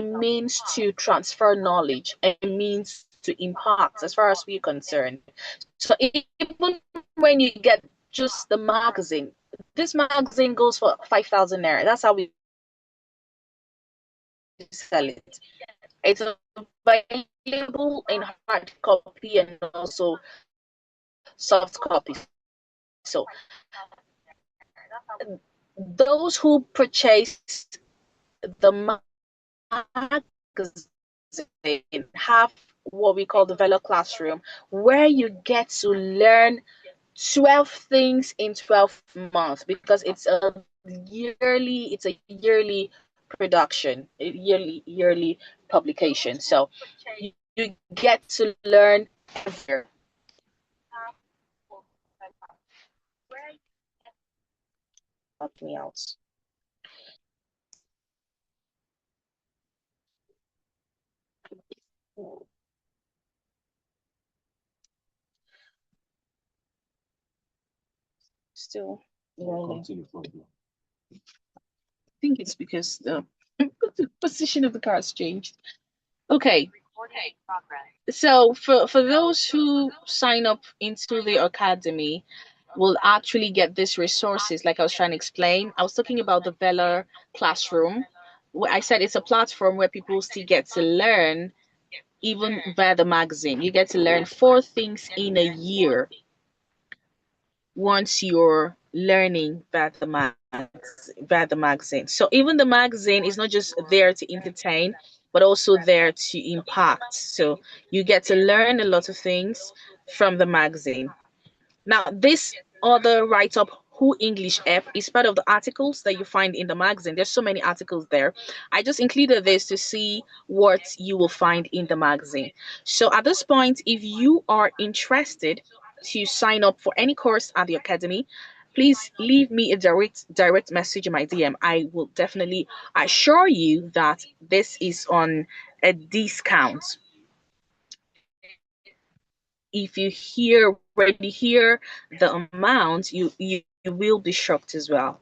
means to transfer knowledge, a means to impact as far as we're concerned. So even when you get just the magazine, this magazine goes for 5,000 naira. That's how we sell it. It's available in hard copy and also soft copy. So those who purchase the magazine have what we call the Velo Classroom, where you get to learn 12 things in 12 months because it's a yearly production, a yearly publication. So you get to learn every year. Help me out. Still rolling. I think it's because the position of the car has changed. Okay. So for those who sign up into the academy will actually get these resources like I was trying to explain. I was talking about the Vela classroom. I said it's a platform where people still get to learn even via the magazine. You get to learn 4 things in a year. once you're learning via the magazine. So even the magazine is not just there to entertain, but also there to impact. So you get to learn a lot of things from the magazine. Now, this other write up, Who English app, is part of the articles that you find in the magazine. There's so many articles there. I just included this to see what you will find in the magazine. So at this point, if you are interested to sign up for any course at the academy, please leave me a direct message in my DM. I will definitely assure you that this is on a discount. If you hear already hear the amount, you will be shocked as well.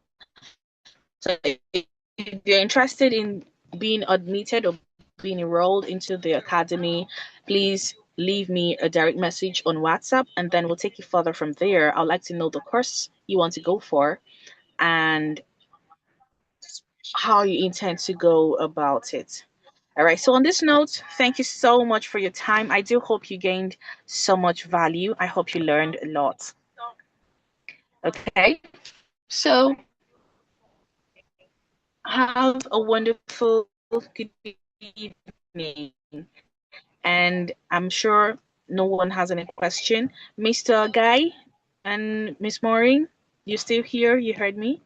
So if you're interested in being admitted or being enrolled into the academy, please leave me a direct message on WhatsApp, and then we'll take it further from there. I'd like to know the course you want to go for and how you intend to go about it. All right. So on this note, thank you so much for your time. I do hope you gained so much value. I hope you learned a lot. Okay. So have a wonderful good evening. And I'm sure no one has any question. Mr. Guy and Miss Maureen, you still here? You heard me?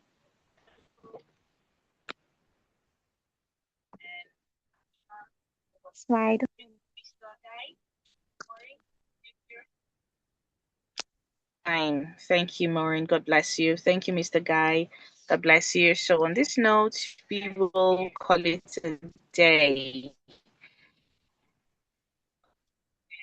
Slide. Fine. Thank you, Maureen. God bless you. Thank you, Mr. Guy. God bless you. So on this note, we will call it a day.